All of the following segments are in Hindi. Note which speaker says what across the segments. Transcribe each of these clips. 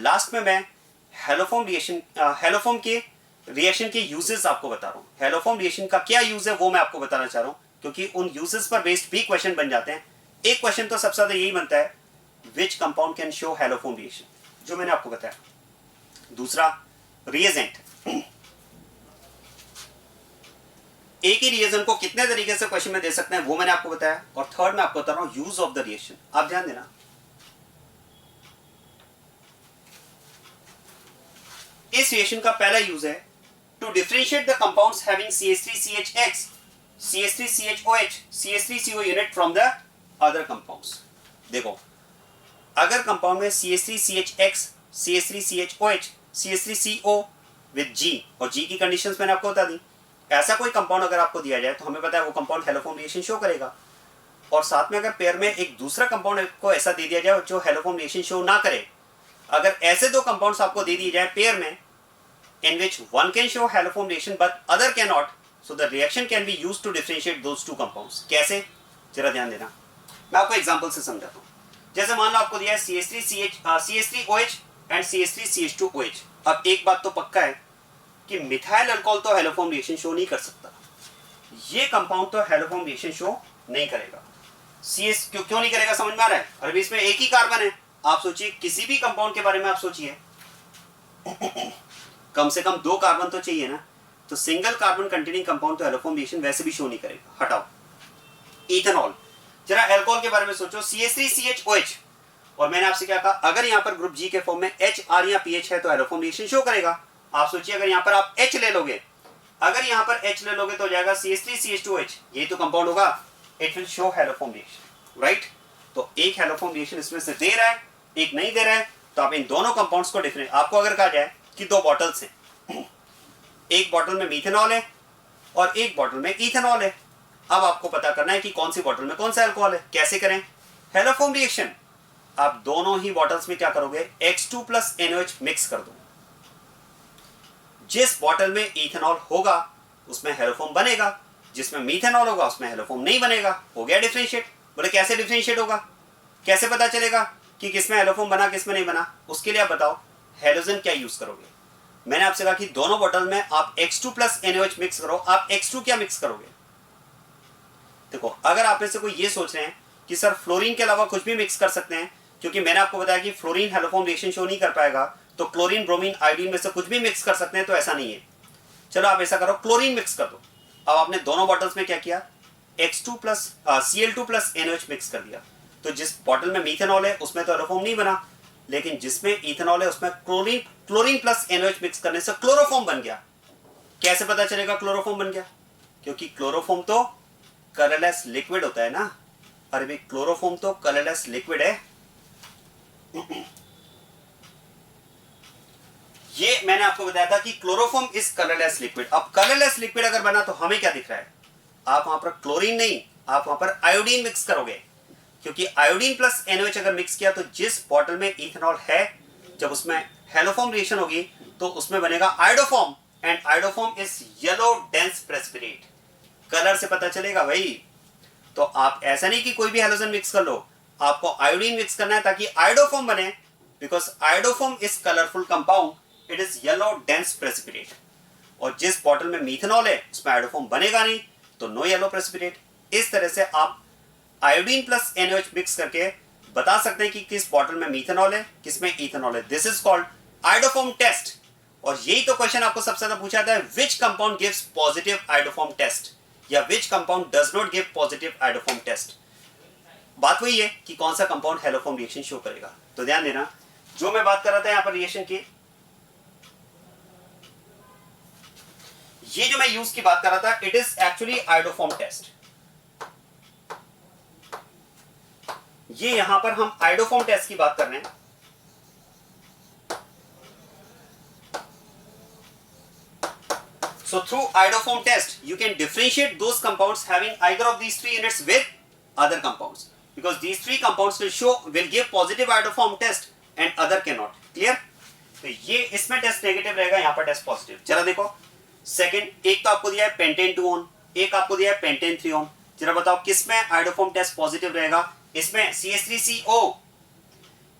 Speaker 1: लास्ट में मैं हेलोफॉर्म के रिएक्शन के यूजेस आपको बता रहा हूँ। हेलोफॉर्म रिएक्शन का क्या यूज है वो मैं आपको बताना चाह रहा हूँ, क्योंकि उन यूजेस पर बेस्ड भी क्वेश्चन बन जाते हैं। एक क्वेश्चन तो सबसे ज्यादा यही बनता है, which compound can show haloform reaction, जो मैंने आपको बताया। दूसरा रिएजेंट, एक ही रिएजेंट को कितने तरीके से क्वेश्चन में दे सकते हैं वो मैंने आपको बताया। और थर्ड मैं आपको बता रहा हूं यूज ऑफ द रिएक्शन। आप ध्यान देना, इस रिएक्शन का पहला यूज है to differentiate the compounds having CH3CHX, CH3CHOH, CH3CO unit from the other compounds. देखो, अगर कंपाउंड में CH3CHX, CH3CHOH, CH3CO with G, और G की कंडीशंस मैंने आपको बता दी। ऐसा कोई कंपाउंड अगर आपको दिया जाए तो हमें पता है वो कंपाउंड हेलोफॉर्म रिएक्शन शो करेगा। और साथ में अगर पेयर में एक दूसरा कंपाउंड को ऐसा दे दिया जाए जो हेलोफॉर्म रिएक्शन शो ना करे, अगर ऐसे दो कंपाउंड्स आपको दे दिए जाए पेयर में, in which one can show haloform reaction but other cannot, so the reaction can be used to differentiate those two compounds। कैसे, जरा ध्यान देना, मैं आपको एग्जांपल से समझाता हूं। जैसे मान लो आपको दिया है CH3OH एंड CH3CH2OH। अब एक बात तो पक्का है कि मिथाइल अल्कोहल तो हेलोफॉर्म रिएक्शन शो नहीं कर सकता, ये कंपाउंड तो हेलोफॉर्म रिएक्शन शो नहीं करेगा। क्यों नहीं करेगा, समझ में आ रहा है? अरे इसमें एक ही कार्बन है। आप सोचिए, किसी भी कंपाउंड के बारे में आप सोचिए, कम से कम दो कार्बन तो चाहिए ना, तो सिंगल कार्बन कंटेनिंग कंपाउंड तो हेलोफॉर्म रिएक्शन वैसे भी शो नहीं करेगा। हटाओ इथेनॉल, जरा अल्कोहल के बारे में सोचो, CH3CHOH, और मैंने आपसे क्या कहा, अगर यहां पर ग्रुप G के फॉर्म में H, R या PH है तो हेलोफॉर्म रिएक्शन शो करेगा। आप सोचिए, अगर यहां पर आप H ले लोगे, अगर यहां पर H ले लोगे तो हो जाएगा CH3CH2OH, यही तो कंपाउंड होगा, it will show haloform reaction, right? तो एक हेलोफॉर्म रिएक्शन इसमें से दे रहा है, एक नहीं दे रहा है, तो आप इन दोनों कंपाउंड्स को डिफरेंट, आपको अगर कहा जाए कि दो बॉटल्स हैं, एक बॉटल में मीथेनॉल है और एक बॉटल में इथेनॉल है, अब आपको पता करना है कि कौन सी बॉटल में कौन सा अल्कोहल है। कैसे करें? हेलोफॉर्म रिएक्शन, आप दोनों ही बॉटल्स में क्या करोगे, H2 प्लस NOH मिक्स कर दो। जिस बॉटल में इथेनॉल होगा उसमें हेलोफॉर्म बनेगा, जिसमें मीथेनॉल होगा उसमें हेलोफॉर्म नहीं बनेगा। हो गया डिफरेंशिएट। बोले कैसे डिफरेंशिएट होगा, कैसे पता चलेगा कि किसमें हेलोफॉर्म बना किसमें नहीं बना? उसके लिए आप बताओ हेलोजन क्या यूज करोगे। मैंने आपसे कहा कि दोनों बॉटल में आप H2 प्लस NOH मिक्स करो, आप X2 क्या मिक्स करोगे? देखो, अगर आप में से कोई ये सोच रहे हैं कि सर फ्लोरीन के अलावा कुछ भी मिक्स कर सकते हैं, क्योंकि मैंने आपको बताया कि फ्लोरीन हेलोफॉर्म रिएक्शन शो नहीं कर पाएगा, तो क्लोरीन, ब्रोमीन, आयोडीन में से कुछ भी मिक्स कर सकते हैं, तो ऐसा नहीं है। चलो आप ऐसा करो, क्लोरीन मिक्स कर दो। अब आपने दोनों बॉटल्स में क्या किया, X2 plus Cl2 plus NOH mix कर दिया। तो जिस बॉटल में मीथेनॉल है उसमें तो हेलोफॉर्म नहीं बना, लेकिन जिसमें इथेनॉल है उसमें क्लोरीन प्लस NOH मिक्स करने से क्लोरोफॉर्म बन गया। कैसे पता चलेगा क्लोरोफॉर्म बन गया? क्योंकि क्लोरोफॉर्म तो कलरलेस लिक्विड होता है ना। अरे भाई, क्लोरोफॉर्म तो कलरलेस लिक्विड है। ये मैंने आपको बताया था कि क्लोरोफॉर्म इज कलरलेस लिक्विड। अब कलरलेस लिक्विड अगर बना तो हमें क्या दिख रहा है? आप वहां पर क्लोरीन नहीं, आप वहां पर आयोडीन मिक्स करोगे, क्योंकि आयोडीन प्लस NOH अगर मिक्स किया तो जिस बॉटल में इथेनॉल है, जब उसमें हेलोफॉर्म रिएक्शन होगी तो उसमें बनेगा iodoform, and iodoform is yellow dense precipitate. Colour से पता चलेगा भाई। तो आप ऐसा नहीं कि कोई भी हेलोजन मिक्स कर लो, आपको आयोडीन मिक्स करना है ताकि आयोडोफॉर्म बने, because iodoform is colourful compound, it is yellow dense precipitate. और जिस बॉटल में मीथेनॉल है उसमें आयोडोफॉर्म बनेगा नहीं, तो नो येलो प्रेसिपिटेट। इस तरह से आप आयोडीन प्लस NOH मिक्स करके बता सकते हैं कि किस बॉटल में मीथेनॉल है, किसमें इथेनॉल है। This is called iodoform test. और यही तो क्वेश्चन आपको सबसे ज्यादा पूछा जाता है, which compound gives positive iodoform test, या which compound does not give positive iodoform test. बात वही है कि कौन सा कंपाउंड हेलोफॉर्म रिएक्शन शो करेगा। तो ध्यान देना, जो मैं बात कर रहा था यहां पर रिएक्शन की, ये जो मैं यूज की बात कर रहा था, it is actually iodoform test. ये यहां पर हम आयोडोफॉर्म टेस्ट की बात कर रहे हैं। So through iodoform test, you can differentiate those compounds having either of these three units with other compounds, because these three compounds will give positive iodoform test and other cannot. Clear? तो ये इसमें टेस्ट नेगेटिव रहेगा, यहां पर टेस्ट पॉजिटिव। जरा देखो, सेकंड, एक तो आपको दिया है पेंटेन 2 ओन, एक आपको दिया है पेंटेन 3 ओन। जरा बताओ किसमें आयोडोफॉर्म टेस्ट पॉजिटिव रहेगा? इसमें CH3CO,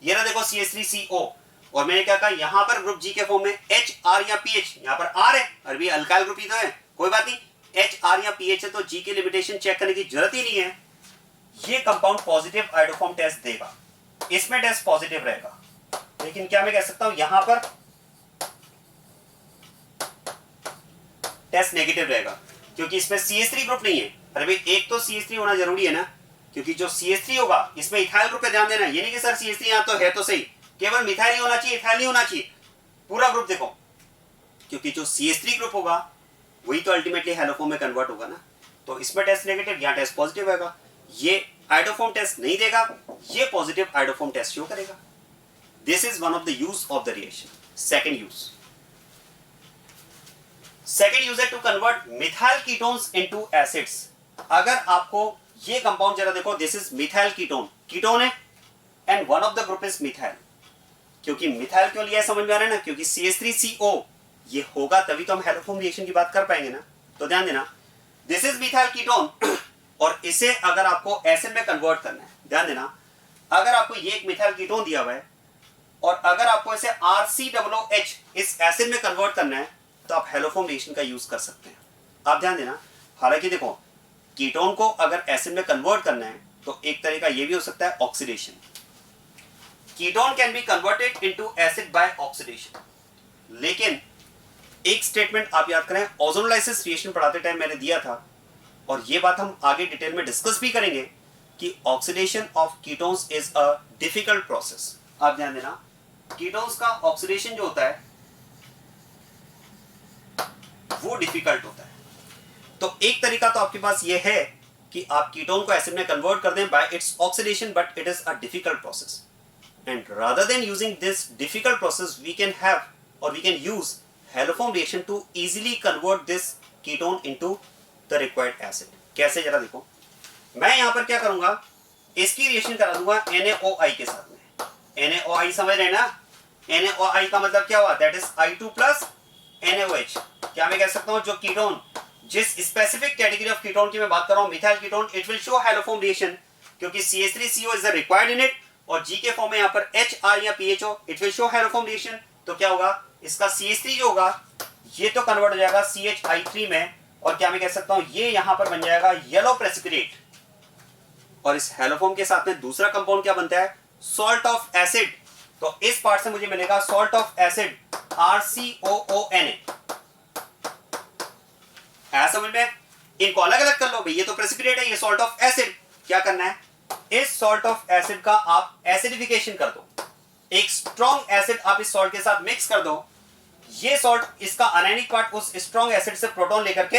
Speaker 1: ये ना देखो CH3CO, और मैंने क्या कहा, यहां पर ग्रुप जी के फॉर्म में एच आर या पीएच, यहां पर आर है और भी अल्काइल ग्रुप ही तो है, कोई बात नहीं, एच आर या पीएच है तो जी की लिमिटेशन चेक करने की जरूरत ही नहीं है। ये कंपाउंड पॉजिटिव आयोडोफॉर्म टेस्ट देगा, इसमें टेस्ट पॉजिटिव रहेगा, लेकिन क्या मैं कह सकता हूं यहां पर टेस्ट नेगेटिव रहेगा, क्योंकि इसमें CH3 ग्रुप नहीं है। अरे भाई एक तो CH3 होना जरूरी है ना, क्योंकि जो CH3 होगा इसमें इथाइल ग्रुप पे ध्यान देना, ये नहीं कि सर CH3 यहां तो है तो सही, केवल मिथाइल ही होना चाहिए, इथाइल नहीं होना चाहिए, पूरा ग्रुप देखो, क्योंकि जो CH3 ग्रुप होगा वही तो अल्टीमेटली हैलोफॉर्म में कन्वर्ट होगा ना। तो इसमें टेस्ट नेगेटिव, यहां टेस्ट पॉजिटिव आएगा, ये आयोडोफॉर्म टेस्ट नहीं देगा, ये पॉजिटिव आयोडोफॉर्म टेस्ट शो करेगा। This is one of the use of the reaction. Second use है to convert methyl ketones into acids. अगर आपको ये कंपाउंड जरा देखो, this is methyl ketone, ketone है and one of the group is methyl. क्योंकि मिथाइल क्यों लिया है समझ में आ रहा है ना, क्योंकि CH3CO ये होगा तभी तो हम हैलोफॉर्म रिएक्शन की बात कर पाएंगे ना। तो ध्यान देना, दिस इज मिथाइल कीटोन और इसे अगर आपको एसिड में कन्वर्ट करना है, ध्यान देना, अगर आपको ये एक मिथाइल कीटोन दिया हुआ है और अगर आपको इसे RCOOH इस एसिड में कन्वर्ट करना है तो आप हैलोफॉर्म रिएक्शन का यूज कर सकते हैं। आप ध्यान देना, हालांकि देखो कीटोन को अगर एसिड में कन्वर्ट करना है तो एक तरीका ये भी हो सकता है oxidation. Ketone can be converted into acid by oxidation. लेकिन एक स्टेटमेंट आप याद करें, ओजोनोलाइसिस रिएक्शन पढ़ाते टाइम मैंने दिया था और ये बात हम आगे डिटेल में डिस्कस भी करेंगे कि oxidation of ketones is a difficult process. आप ध्यान देना, कीटोन्स का ऑक्सीडेशन जो होता है वो डिफिकल्ट होता है। तो एक तरीका तो आपके पास ये है कि आप कीटोन को एसिड में कन्वर्ट कर दें by its oxidation, but it is a difficult process and rather than using this difficult process we can have और we can use haloform reaction to easily convert this ketone into the required acid. कैसे जरा देखो, मैं यहां पर क्या करूंगा, इसकी रिएक्शन करा दूंगा NaOI के साथ में। NaOI समझ रहे हैं ना, NaOI का मतलब क्या हुआ, that is I2 plus NaOH। क्या मैं कह सकता हूं जो कीटोन, जिस स्पेसिफिक कैटेगरी ऑफ कीटोन की मैं बात कर रहा हूं, methyl ketone, it will show haloform reaction क्योंकि CH3CO is the required in it और G के फॉर्म में यहां पर H R या PHO, it will show haloform reaction. तो क्या होगा, इसका CH3 जो होगा ये तो कन्वर्ट हो जाएगा CHI3 में और क्या मैं कह सकता हूं ये यहां पर बन जाएगा येलो प्रेसिपिटेट और इस हैलोफॉर्म के साथ में दूसरा कंपाउंड क्या बनता है, सॉल्ट ऑफ एसिड। तो इस पार्ट से मुझे मिलेगा सॉल्ट ऑफ एसिड RCOONA। है समझ में, इनको अलग अलग कर लो भाई, ये तो प्रेसिपिटेट है, ये सॉल्ट ऑफ एसिड। क्या करना है, इस सॉल्ट ऑफ एसिड का आप एसिडिफिकेशन कर दो, एक स्ट्रॉन्ग एसिड आप इस सॉल्ट के साथ मिक्स कर दो, ये सॉल्ट इसका अनायनिक पार्ट उस स्ट्रॉन्ग एसिड से प्रोटॉन लेकर के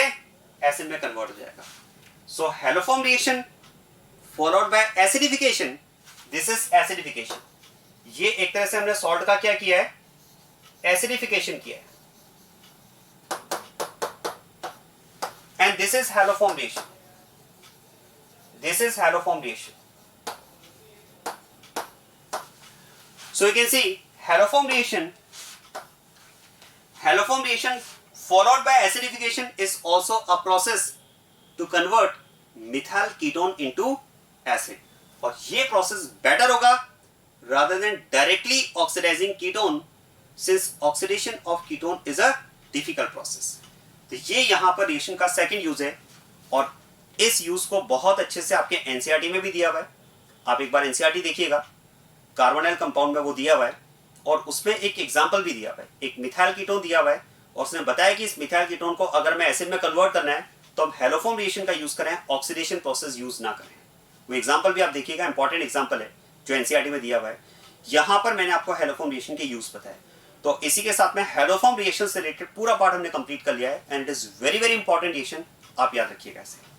Speaker 1: एसिड में कन्वर्ट हो जाएगा। So haloform reaction followed by acidification, this is acidification. ये एक तरह से हमने सॉल्ट का क्या किया है, एसिडिफिकेशन किया है and this is haloform reaction, this is haloform reaction. So you can see haloform reaction followed by acidification is also a process to convert methyl ketone into acid. और ये process better होगा rather than directly oxidizing ketone since oxidation of ketone is a difficult process. तो ये यहाँ पर reaction का second use है और इस use को बहुत अच्छे से आपके NCERT में भी दिया हुआ है। आप एक बार NCERT देखिएगा, कार्बोनाइल कंपाउंड में वो दिया हुआ है और उसमें एक एग्जांपल भी दिया हुआ है, एक मिथाइल कीटोन दिया हुआ है और उसने बताया कि इस मिथाइल कीटोन को अगर मैं एसिड में कन्वर्ट करना है तो हम हैलोफॉर्म रिएक्शन का यूज करें, ऑक्सीडेशन प्रोसेस यूज ना करें। वो एग्जांपल भी आप देखिएगा, इंपॉर्टेंट एग्जांपल है जो एनसीईआरटी में दिया हुआ है। यहां पर मैंने आपको हैलोफॉर्म रिएक्शन के यूज बताया। तो इसी के साथ में हैलोफॉर्म रिएक्शन से रिलेटेड पूरा पार्ट हमने कंप्लीट कर लिया है and it is very very important reaction, आप याद रखिएगा इसे।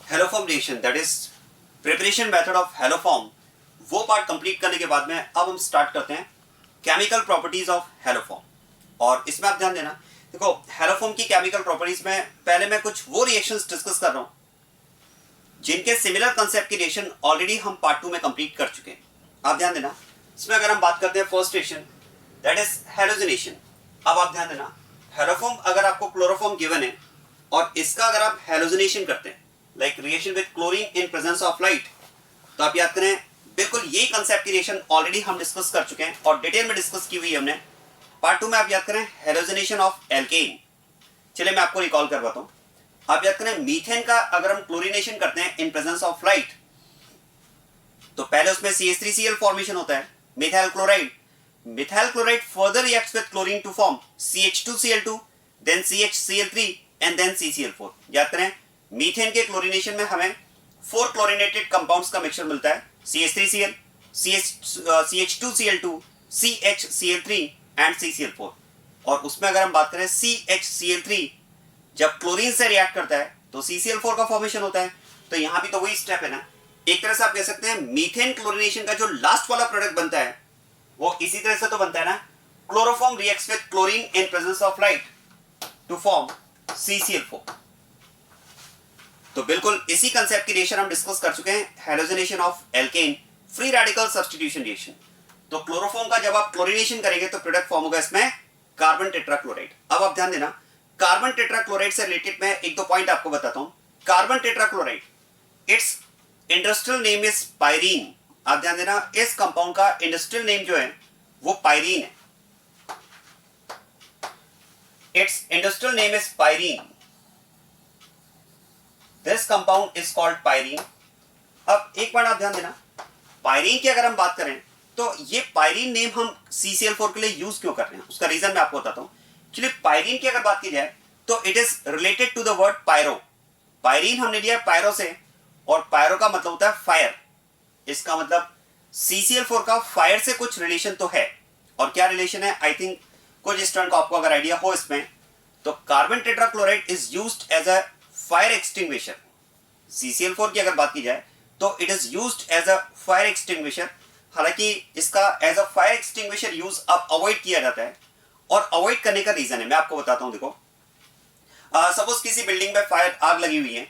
Speaker 1: Haloform reaction, that is preparation method of haloform वो पार्ट कंप्लीट करने के बाद में अब हम स्टार्ट करते हैं केमिकल प्रॉपर्टीज ऑफ हेलोफॉर्म। और इसमें आप ध्यान देना, देखो हेलोफॉर्म की केमिकल प्रॉपर्टीज में पहले मैं कुछ वो रिएक्शंस डिस्कस कर रहा हूं जिनके सिमिलर कंसेप्ट की रिएक्शन ऑलरेडी हम पार्ट 2 में कंप्लीट कर चुके हैं। आप ध्यान देना, इसमें अगर हम बात करते हैं first reaction that is halogenation. अब आप ध्यान देना, हेलोफॉर्म अगर आपको क्लोरोफॉर्म गिवन है और इसका अगर आप हैलोजिनेशन करते हैं like reaction with chlorine in presence of light, तो आप याद करें बिल्कुल यही कंसेप्ट की रिएक्शन ऑलरेडी हम डिस्कस कर चुके हैं और डिटेल में डिस्कस की हुई हमने पार्ट 2 में। आप याद करें हैलोजिनेशन ऑफ एल्केन। चलिए मैं आपको रिकॉल करवाता हूं। आप याद करें मीथेन का अगर हम क्लोरीनेशन करते हैं इन प्रेजेंस ऑफ लाइट, तो पहले उसमें CH3Cl फॉर्मेशन होता है, methyl chloride. Methyl chloride further reacts with chlorine to form CH2Cl2, then CHCl3 and then CCl4। याद करें मीथेन के क्लोरीनेशन में हमें 4 क्लोरीनेटेड कंपाउंड्स का मिक्सचर मिलता है, CH3Cl, CH2Cl2, CHCl3 and CCl4। और उसमें अगर हम बात करें CHCl3 जब क्लोरीन से रिएक्ट करता है तो CCl4 का फॉर्मेशन होता है। तो यहां भी तो वही स्टेप है ना, एक तरह से आप कह सकते हैं मीथेन क्लोरीनेशन का जो लास्ट वाला प्रोडक्ट बनता है वो इसी तरह से तो बनता है ना, chloroform reacts with chlorine in presence of light to form CCl4। तो बिल्कुल इसी कंसेप्ट की रिएक्शन हम डिस्कस कर चुके हैं, halogenation of alkene free radical substitution reaction. तो क्लोरोफॉर्म का जब आप क्लोरीनेशन करेंगे तो प्रोडक्ट फॉर्म होगा इसमें कार्बन टेट्राक्लोराइड। अब आप ध्यान देना, कार्बन टेट्राक्लोराइड से रिलेटेड मैं एक दो पॉइंट आपको बताता हूं। Carbon tetrachloride it's industrial name is pyrene. आप ध्यान देना, इस कंपाउंड का इंडस्ट्रियल नेम जो है वो पायरीन है। It's industrial name is pyrene. This compound is called pyrene. अब एक बार आप ध्यान देना, पायरीन की अगर हम बात करें तो ये पायरीन नेम हम CCl4 के लिए यूज क्यों कर रहे हैं, उसका रीजन मैं आपको बताता हूं। चलिए पायरीन की अगर बात की जाए तो it is related to the word pyro. Pyrene हमने लिया है पायरो से, और पायरो का मतलब होता है फायर। इसका मतलब CCl4 का फायर से कुछ रिलेशन तो है। और क्या रिलेशन है, आई थिंक कुछ स्टूडेंट को आपको अगर आइडिया हो इसमें, तो carbon tetrachloride is used as a fire extinguisher. CCl4 की अगर बात की जाए तो it is used as a fire extinguisher. हालांकि इसका as a fire extinguisher use अब अवॉइड किया जाता है, और अवॉइड करने का रीजन है मैं आपको बताता हूं। देखो सपोज किसी बिल्डिंग में फायर आग लगी हुई है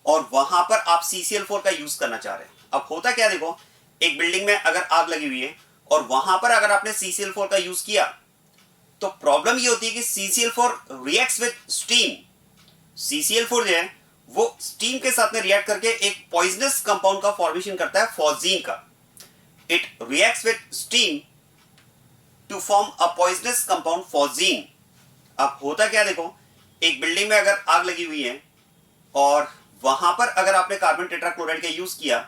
Speaker 1: और वहां पर आप CCl4 का यूज करना चाह रहे हैं। अब होता क्या, देखो एक बिल्डिंग में अगर आग लगी हुई है और वहां पर अगर आपने CCl4 का यूज किया तो प्रॉब्लम ये होती है कि CCl4 reacts with steam. CCl4 जो है वो स्टीम के साथ में रिएक्ट करके एक पॉइजनस कंपाउंड का फॉर्मेशन करता है, फॉस्जीन का। It reacts with steam to form a poisonous compound phosgene. अब होता क्या, देखो एक बिल्डिंग में अगर आग लगी हुई है और वहां पर अगर आपने कार्बन टेट्राक्लोराइड का यूज किया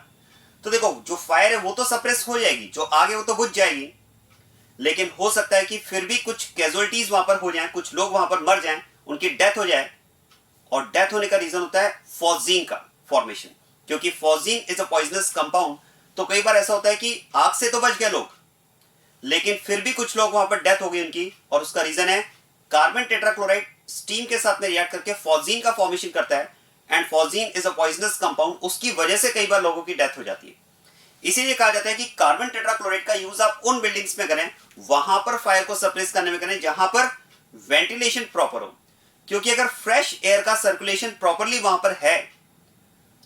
Speaker 1: तो देखो जो फायर है वो तो सप्रेस हो जाएगी, जो आग है वो तो बुझ जाएगी, लेकिन हो सकता है कि फिर भी कुछ कैजुअलिटीज वहां पर हो जाएं, कुछ लोग वहां पर मर जाएं, उनकी डेथ हो जाए। और डेथ होने का रीजन होता है फॉस्जीन का फॉर्मेशन, क्योंकि phosgene is a poisonous compound. तो कई बार ऐसा होता है कि आग से तो बच गए लोग, लेकिन फिर भी कुछ लोग वहां पर डेथ हो गई उनकी, और उसका रीजन है कार्बन टेट्राक्लोराइड स्टीम के साथ में रिएक्ट करके फॉस्जीन का फॉर्मेशन करता है, and phosgene is a poisonous compound. उसकी वजह से कई बार लोगों की डेथ हो जाती है। इसीलिए कहा जाता है कि कार्बन टेट्राक्लोराइड का यूज आप उन बिल्डिंग्स में करें, वहां पर फायर को सप्रेस करने में करें जहां पर वेंटिलेशन प्रॉपर हो, क्योंकि अगर फ्रेश एयर का सर्कुलेशन प्रॉपरली वहां पर है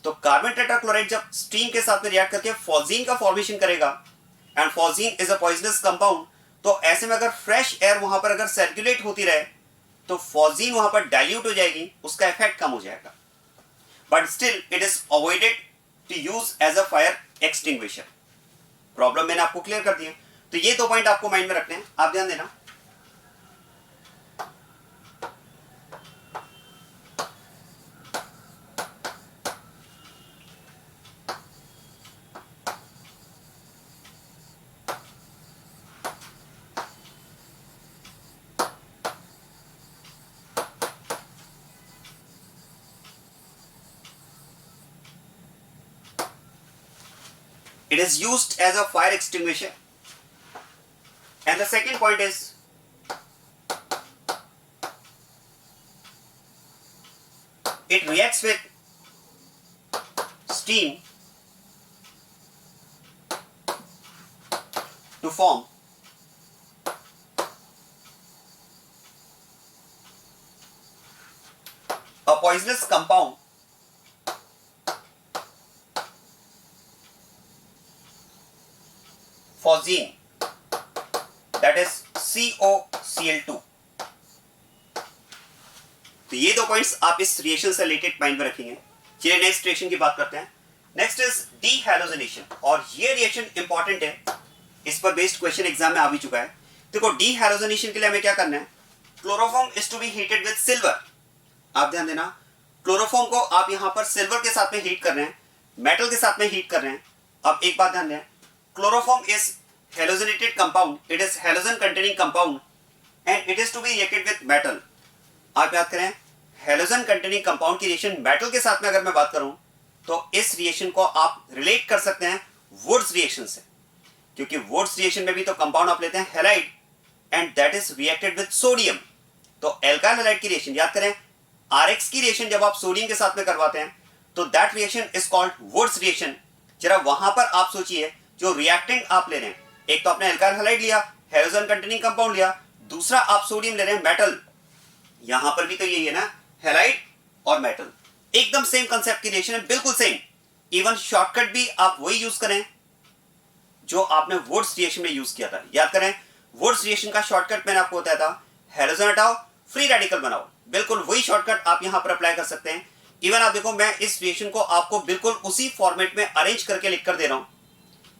Speaker 1: तो कार्बन टेट्राक्लोराइड जब स्टीम के साथ में रिएक्ट करके फॉस्जीन का फॉर्मेशन करेगा, and phosgene is a poisonous compound. तो ऐसे में अगर फ्रेश एयर वहां पर अगर सर्कुलेट होती रहे तो फॉस्जीन वहां पर डाइल्यूट हो जाएगी, उसका इफेक्ट कम हो जाएगा, but still it is avoided to use as a fire extinguisher. Problem मैंने आपको क्लियर कर दिया। तो ये 2 पॉइंट आपको माइंड में रखने हैं, आप ध्यान देना। It is used as a fire extinguisher. And the second point is it reacts with steam to form a poisonous compound phosgene, that is COCl2। तो ये दो पॉइंट्स आप इस रिएक्शन से रिलेटेड माइंड में रखेंगे। चलिए नेक्स्ट रिएक्शन की बात करते हैं। नेक्स्ट इज डीहैलोजिनेशन, और ये रिएक्शन इंपॉर्टेंट है, इस पर बेस्ड क्वेश्चन एग्जाम में आ भी चुका है। देखो डीहैलोजिनेशन के लिए हमें क्या करना है, chloroform is to be heated with silver. आप ध्यान देना, क्लोरोफॉर्म को आप यहां पर सिल्वर के साथ में हीट कर रहे हैं, मेटल के साथ में हीट कर रहे हैं। अब एक बात ध्यान दें, chloroform is halogenated compound, it is halogen containing compound and it is to be reacted with metal. आप याद करें, हैलोजन कंटेनिंग कंपाउंड की रिएक्शन मेटल के साथ में अगर मैं बात करूं तो इस रिएक्शन को आप रिलेट कर सकते हैं वुड्स रिएक्शन से, क्योंकि वुड्स रिएक्शन में भी तो कंपाउंड आप लेते हैं halide and that is reacted with sodium. तो एल्काइल हैलाइड की रिएक्शन याद करें, आरएक्स की रिएक्शन जब आप सोडियम के साथ में करवाते हैं तो that reaction is called Wurtz reaction. जरा वहां पर आप सोचिए, जो रिएक्टेंट आप ले रहे हैं, एक तो आपने एल्काइल हैलाइड लिया, हैलोजन कंटेनिंग कंपाउंड लिया, दूसरा आप सोडियम ले रहे हैं मेटल। यहां पर भी तो यही है ना, हैलाइड और मेटल, एकदम सेम कंसेप्ट की रिएक्शन है, बिल्कुल सेम। इवन शॉर्टकट भी आप वही यूज करें जो आपने वुड्स रिएक्शन में यूज किया था। याद करें, वुड्स रिएक्शन का शॉर्टकट मैंने आपको बताया था, हैलोजन हटाओ, फ्री रेडिकल बनाओ। बिल्कुल वही शॉर्टकट आप यहां पर अप्लाई कर सकते हैं। इवन आप देखो, मैं इस रिएक्शन को आपको बिल्कुल उसी फॉर्मेट में अरेंज करके लिख कर दे रहा हूं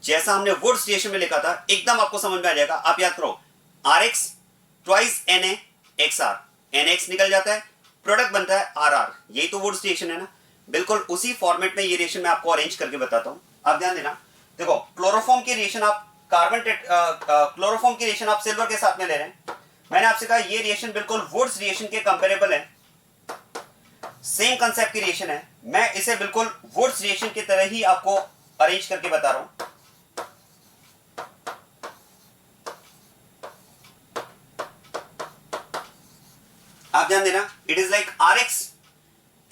Speaker 1: जैसा हमने वुड्स रिएक्शन में लिखा था, एकदम आपको समझ में आ जाएगा। आप याद करो, RX ट्वाइस NaXR, NaX निकल जाता है, प्रोडक्ट बनता है RR, यही तो वुड्स रिएक्शन है ना। बिल्कुल उसी फॉर्मेट में ये रिएक्शन मैं आपको अरेंज करके बताता हूं। आप ध्यान देना, देखो क्लोरोफॉर्म की रिएक्शन आप क्लोरोफॉर्म की रिएक्शन आप सिल्वर के साथ में ले रहे हैं। मैंने आपसे कहा ये रिएक्शन बिल्कुल वुड्स रिएक्शन के कंपेरेबल है, सेम कंसेप्ट की रिएक्शन है। मैं इसे बिल्कुल वुड्स रिएक्शन की तरह ही आपको अरेंज करके बता रहा हूं। आप ध्यान देना, it is like RX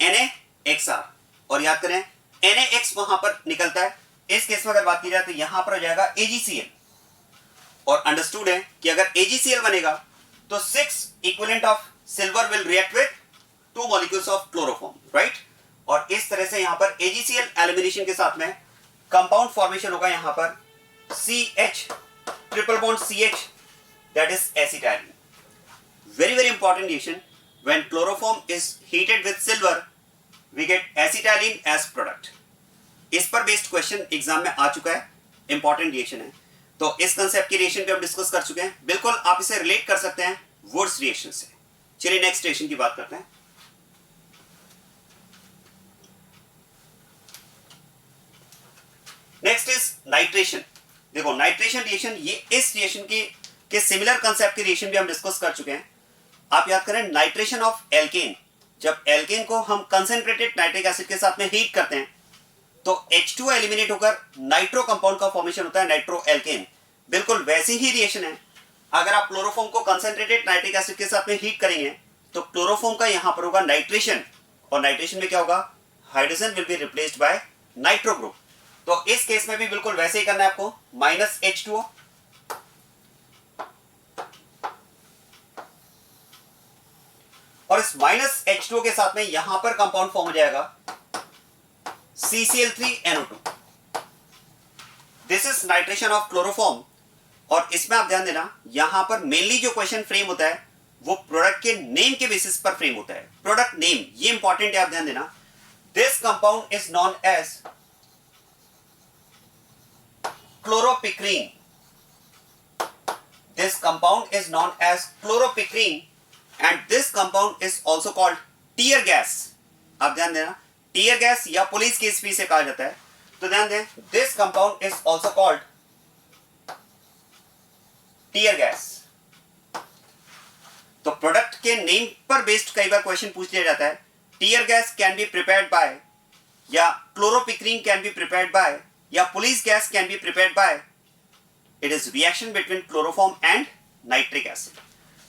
Speaker 1: NaXR, और याद करें NaX वहां पर निकलता है। इस केस में अगर बात की जाए तो यहां पर हो जाएगा AgCl, और अंडरस्टूड है कि अगर AgCl बनेगा तो 6 equivalent of silver will react with 2 molecules of chloroform, right. और इस तरह से यहां पर AgCl एलिमिनेशन के साथ में कंपाउंड फॉर्मेशन होगा यहां पर CH triple bond CH, that is acetylene. Very very important reaction, when chloroform is heated with silver we get acetylene as product। इस पर बेस्ड क्वेश्चन एग्जाम में आ चुका है, इंपॉर्टेंट रिएक्शन है। तो इस कंसेप्ट की रिएक्शन पे हम डिस्कस कर चुके हैं, बिल्कुल आप इसे रिलेट कर सकते हैं वुड्स रिएक्शन से। चलिए नेक्स्ट रिएक्शन की बात करते हैं। Next is nitration. देखो नाइट्रेशन रिएक्शन, ये इस रिएक्शन के सिमिलर कंसेप्ट की रिएक्शन भी हम डिस्कस कर चुके हैं। आप याद करें, नाइट्रेशन ऑफ एल्केन, जब एल्केन को हम कंसंट्रेटेड नाइट्रिक एसिड के साथ में हीट करते हैं तो H2 एलिमिनेट होकर नाइट्रो कंपाउंड का फॉर्मेशन होता है, नाइट्रो एल्केन। बिल्कुल वैसी ही रिएक्शन है, अगर आप क्लोरोफॉर्म को कंसंट्रेटेड नाइट्रिक एसिड के साथ में हीट करेंगे तो क्लोरोफॉर्म का यहां पर होगा नाइट्रेशन, और नाइट्रेशन में क्या होगा, hydrogen will be replaced by nitro group. तो इस केस में भी बिल्कुल वैसे ही करना है आपको, -H2O, और इस -H2O के साथ में यहां पर कंपाउंड फॉर्म हो जाएगा CCl3NO2। This is nitration of chloroform. और इसमें आप ध्यान देना, यहां पर मेनली जो क्वेश्चन फ्रेम होता है वो प्रोडक्ट के नेम के बेसिस पर फ्रेम होता है। प्रोडक्ट नेम ये इंपॉर्टेंट है, आप ध्यान देना। This compound is known as chloropicrin, this compound is known as chloropicrin and this compound is also called tear gas। आप ध्यान देना, टीयर गैस या पुलिस केस भी इसे कहा जाता है। तो ध्यान दें, this compound is also called tear gas। तो प्रोडक्ट के नेम पर बेस्ड कई बार क्वेश्चन पूछ लिया जाता है। Tear gas can be prepared by, या chloropicrin can be prepared by, या police gas can be prepared by. It is reaction between chloroform and nitric acid.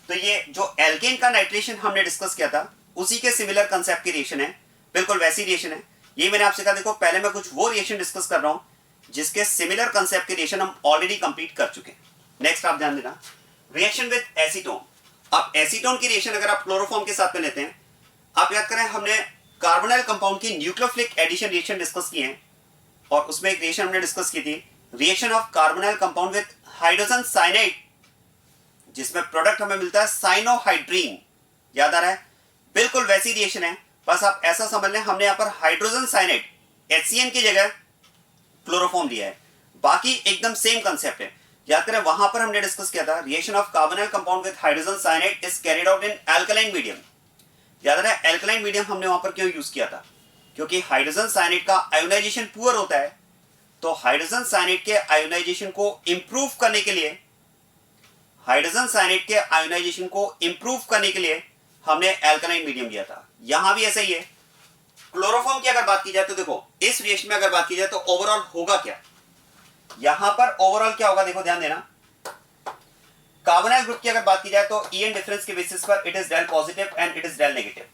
Speaker 1: तो ये जो एल्केन का नाइट्रेशन हमने डिस्कस किया था उसी के सिमिलर कंसेप्ट की रिएक्शन है, बिल्कुल वैसी रिएक्शन है। ये मैंने आपसे कहा, देखो पहले मैं कुछ वो रिएक्शन डिस्कस कर रहा हूं जिसके सिमिलर कंसेप्ट की रिएक्शन हम ऑलरेडी कंप्लीट कर चुके हैं। नेक्स्ट आप ध्यान देना, रिएक्शन विद एसीटोन। अब एसीटोन की रिएक्शन अगर आप क्लोरोफॉर्म के साथ में लेते हैं, आप याद करें हमने कार्बोनाइल कंपाउंड की न्यूक्लियोफिलिक एडिशन रिएक्शन डिस्कस की है, और उसमें एक रिएक्शन हमने डिस्कस की थी, reaction of carbonyl compound with hydrogen cyanide, जिसमें प्रोडक्ट हमें मिलता है साइनोहाइड्रीन। याद आ रहा है? बिल्कुल वैसी रिएक्शन है, बस आप ऐसा समझ लें हमने यहां पर हाइड्रोजन साइनाइड HCN की जगह क्लोरोफॉर्म लिया है, बाकी एकदम सेम कंसेप्ट है। याद करें वहां पर हमने डिस्कस किया था, reaction of carbonyl compound with hydrogen cyanide is carried out in alkaline medium. याद रहा है एल्कलाइन मीडियम हमने वहां पर क्यों यूज किया था? क्योंकि हाइड्रोजन साइनाइड का आयोनाइजेशन पुअर होता है, तो हाइड्रोजन साइनाइड के आयोनाइजेशन को इंप्रूव करने के लिए, हाइड्रोजन साइनाइड के आयोनाइजेशन को इंप्रूव करने के लिए हमने एल्कलाइन मीडियम लिया था। यहां भी ऐसा ही है। क्लोरोफॉर्म की अगर बात की जाए तो देखो इस रिएक्शन में अगर बात की जाए तो ओवरऑल होगा क्या, यहां पर ओवरऑल क्या होगा, देखो ध्यान देना। कार्बोनाइल ग्रुप की अगर बात की जाए तो EN डिफरेंस के बेसिस पर it is del positive and it is del negative,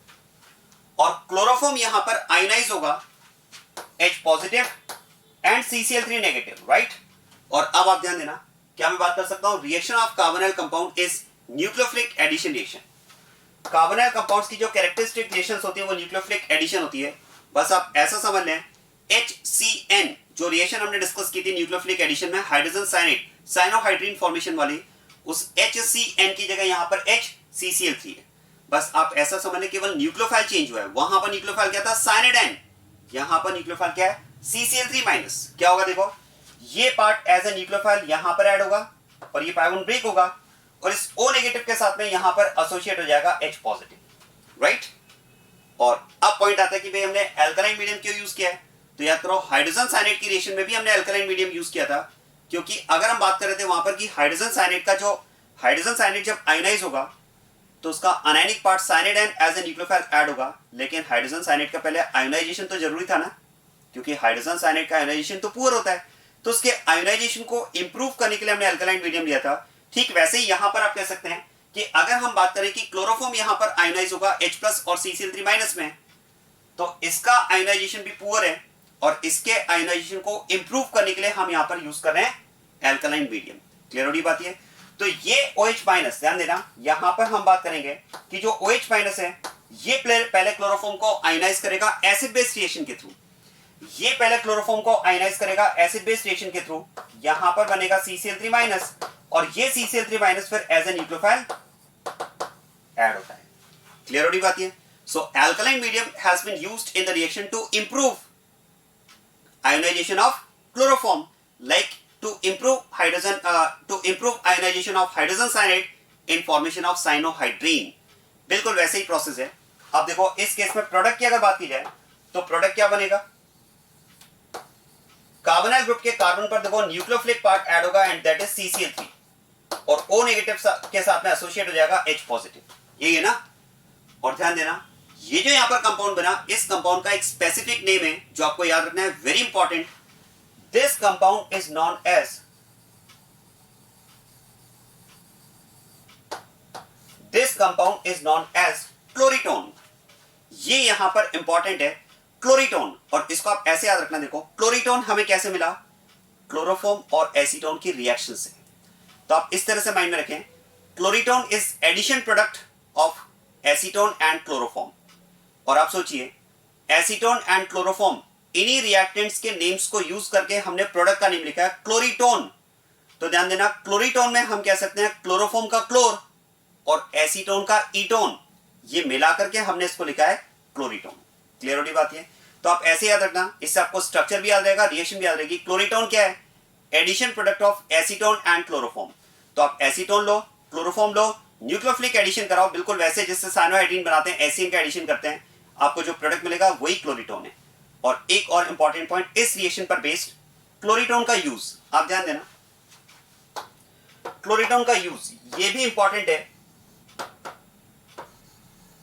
Speaker 1: और क्लोरोफॉर्म यहां पर आयोनाइज होगा H positive and CCl3 negative, right. और अब आप ध्यान देना, क्या मैं बात कर सकता हूं, reaction of carbonyl compound is nucleophilic addition reaction. Carbonyl compounds की जो कैरेक्टरिस्टिक रिएक्शंस होती है वो न्यूक्लियोफिलिक एडिशन होती है। बस आप ऐसा समझ लें, HCN जो रिएक्शन हमने डिस्कस की थी न्यूक्लियोफिलिक एडिशन में, हाइड्रोजन साइनाइड साइनोहाइड्रीन फॉर्मेशन वाली, उस HCN की जगह यहां पर HCCl3 है। बस आप ऐसा समझ लें केवल न्यूक्लियोफाइल चेंज हुआ है। वहां पर न्यूक्लियोफाइल क्या था, साइनाइड N, यहां पर न्यूक्लियोफाइल क्या है, CCl3 माइनस। क्या होगा देखो, ये पार्ट एज ए न्यूक्लियोफाइल यहां पर ऐड होगा और ये पाई बॉन्ड ब्रेक होगा, और इस O नेगेटिव के साथ में यहां पर एसोसिएट हो जाएगा H पॉजिटिव, राइट। और अब पॉइंट आता है कि भाई हमने एल्कलाइन मीडियम क्यों यूज किया है, तो याद करो हाइड्रोजन साइनाइड की रिएक्शन में भी हमने एल्कलाइन मीडियम यूज किया था, क्योंकि अगर हम बात कर रहे थे वहां पर कि हाइड्रोजन साइनाइड का जो हाइड्रोजन साइनाइड जब आयोनाइज होगा तो उसका anionic part cyanide N as a nucleophile add होगा, लेकिन हाइड्रोजन साइनाइड का पहले आयोनाइजेशन तो जरूरी था ना, क्योंकि हाइड्रोजन साइनाइड का आयोनाइजेशन तो पुअर होता है, तो उसके आयोनाइजेशन को इंप्रूव करने के लिए हमने अल्कलाइन मीडियम लिया था। ठीक वैसे ही यहां पर आप कह सकते हैं कि अगर हम बात करें कि क्लोरोफॉर्म यहां पर आयोनाइज होगा H+ और CCl3- में, तो इसका आयोनाइजेशन भी पुअर है, और इसके आयोनाइजेशन को इंप्रूव करने के लिए हम यहां पर यूज कर रहे हैं एल्कलाइन मीडियम। क्लियर हो रही बात ये? तो ये OH-, ध्यान देना, यहां पर हम बात करेंगे कि जो OH- है ये पहले क्लोरोफॉर्म को आयोनाइज करेगा एसिड बेस रिएक्शन के थ्रू, ये पहले क्लोरोफॉर्म को आयोनाइज करेगा एसिड बेस रिएक्शन के थ्रू, यहां पर बनेगा CCl3-, और ये CCl3- फिर एज ए न्यूक्लियोफाइल ऐड होता है। क्लियर हो रही बात ये? So alkaline medium has been used in the reaction to improve ionization of chloroform, like to improve ionization of hydrogen cyanide in formation of cyanohydrine। बिल्कुल वैसे ही प्रोसेस है। अब देखो इस केस में प्रोडक्ट की अगर बात की जाए तो प्रोडक्ट क्या बनेगा, कार्बोनाइल ग्रुप के कार्बन पर देखो न्यूक्लियोफिलिक पार्ट ऐड होगा एंड दैट इज CCl3, और O नेगेटिव के साथ में एसोसिएट हो जाएगा H पॉजिटिव, यही है ना। और ध्यान देना, ये जो यहां पर कंपाउंड बना, इस कंपाउंड का एक स्पेसिफिक नेम है जो आपको याद रखना है, very important. This compound is known as chloretone. ये यहां पर इंपॉर्टेंट है, क्लोरीटोन। और इसको आप ऐसे याद रखना, देखो क्लोरीटोन हमें कैसे मिला, क्लोरोफॉर्म और एसीटोन की रिएक्शन से। तो आप इस तरह से माइंड में रखें, chloretone is addition product of acetone and chloroform. और आप सोचिए, एसीटोन एंड क्लोरोफॉर्म, इन्हीं रिएक्टेंट्स के नेम्स को यूज करके हमने प्रोडक्ट का नेम लिखा है क्लोरीटोन। तो ध्यान देना, क्लोरीटोन में हम कह सकते हैं क्लोरोफॉर्म का क्लोर और एसीटोन का ईटोन, ये मिला करके हमने इसको लिखा है क्लोरीटोन। क्लियर हो रही बात है? तो आप ऐसे याद रखना, इससे आपको स्ट्रक्चर भी याद रहेगा, रिएक्शन भी याद रहेगी। क्लोरीटोन क्या है, addition product of acetone and chloroform. तो आप एसीटोन लो, क्लोरोफॉर्म लो, न्यूक्लियोफिलिक एडिशन कराओ, बिल्कुल वैसे जिससे साइनोहाइड्रीन बनाते हैं, एसिन का एडिशन करते हैं, आपको जो प्रोडक्ट मिलेगा वही क्लोरीटोन है। और एक और इंपॉर्टेंट पॉइंट, इस रिएक्शन पर बेस्ड क्लोरीटोन का यूज, आप ध्यान देना, क्लोरीटोन का यूज ये भी इंपॉर्टेंट है।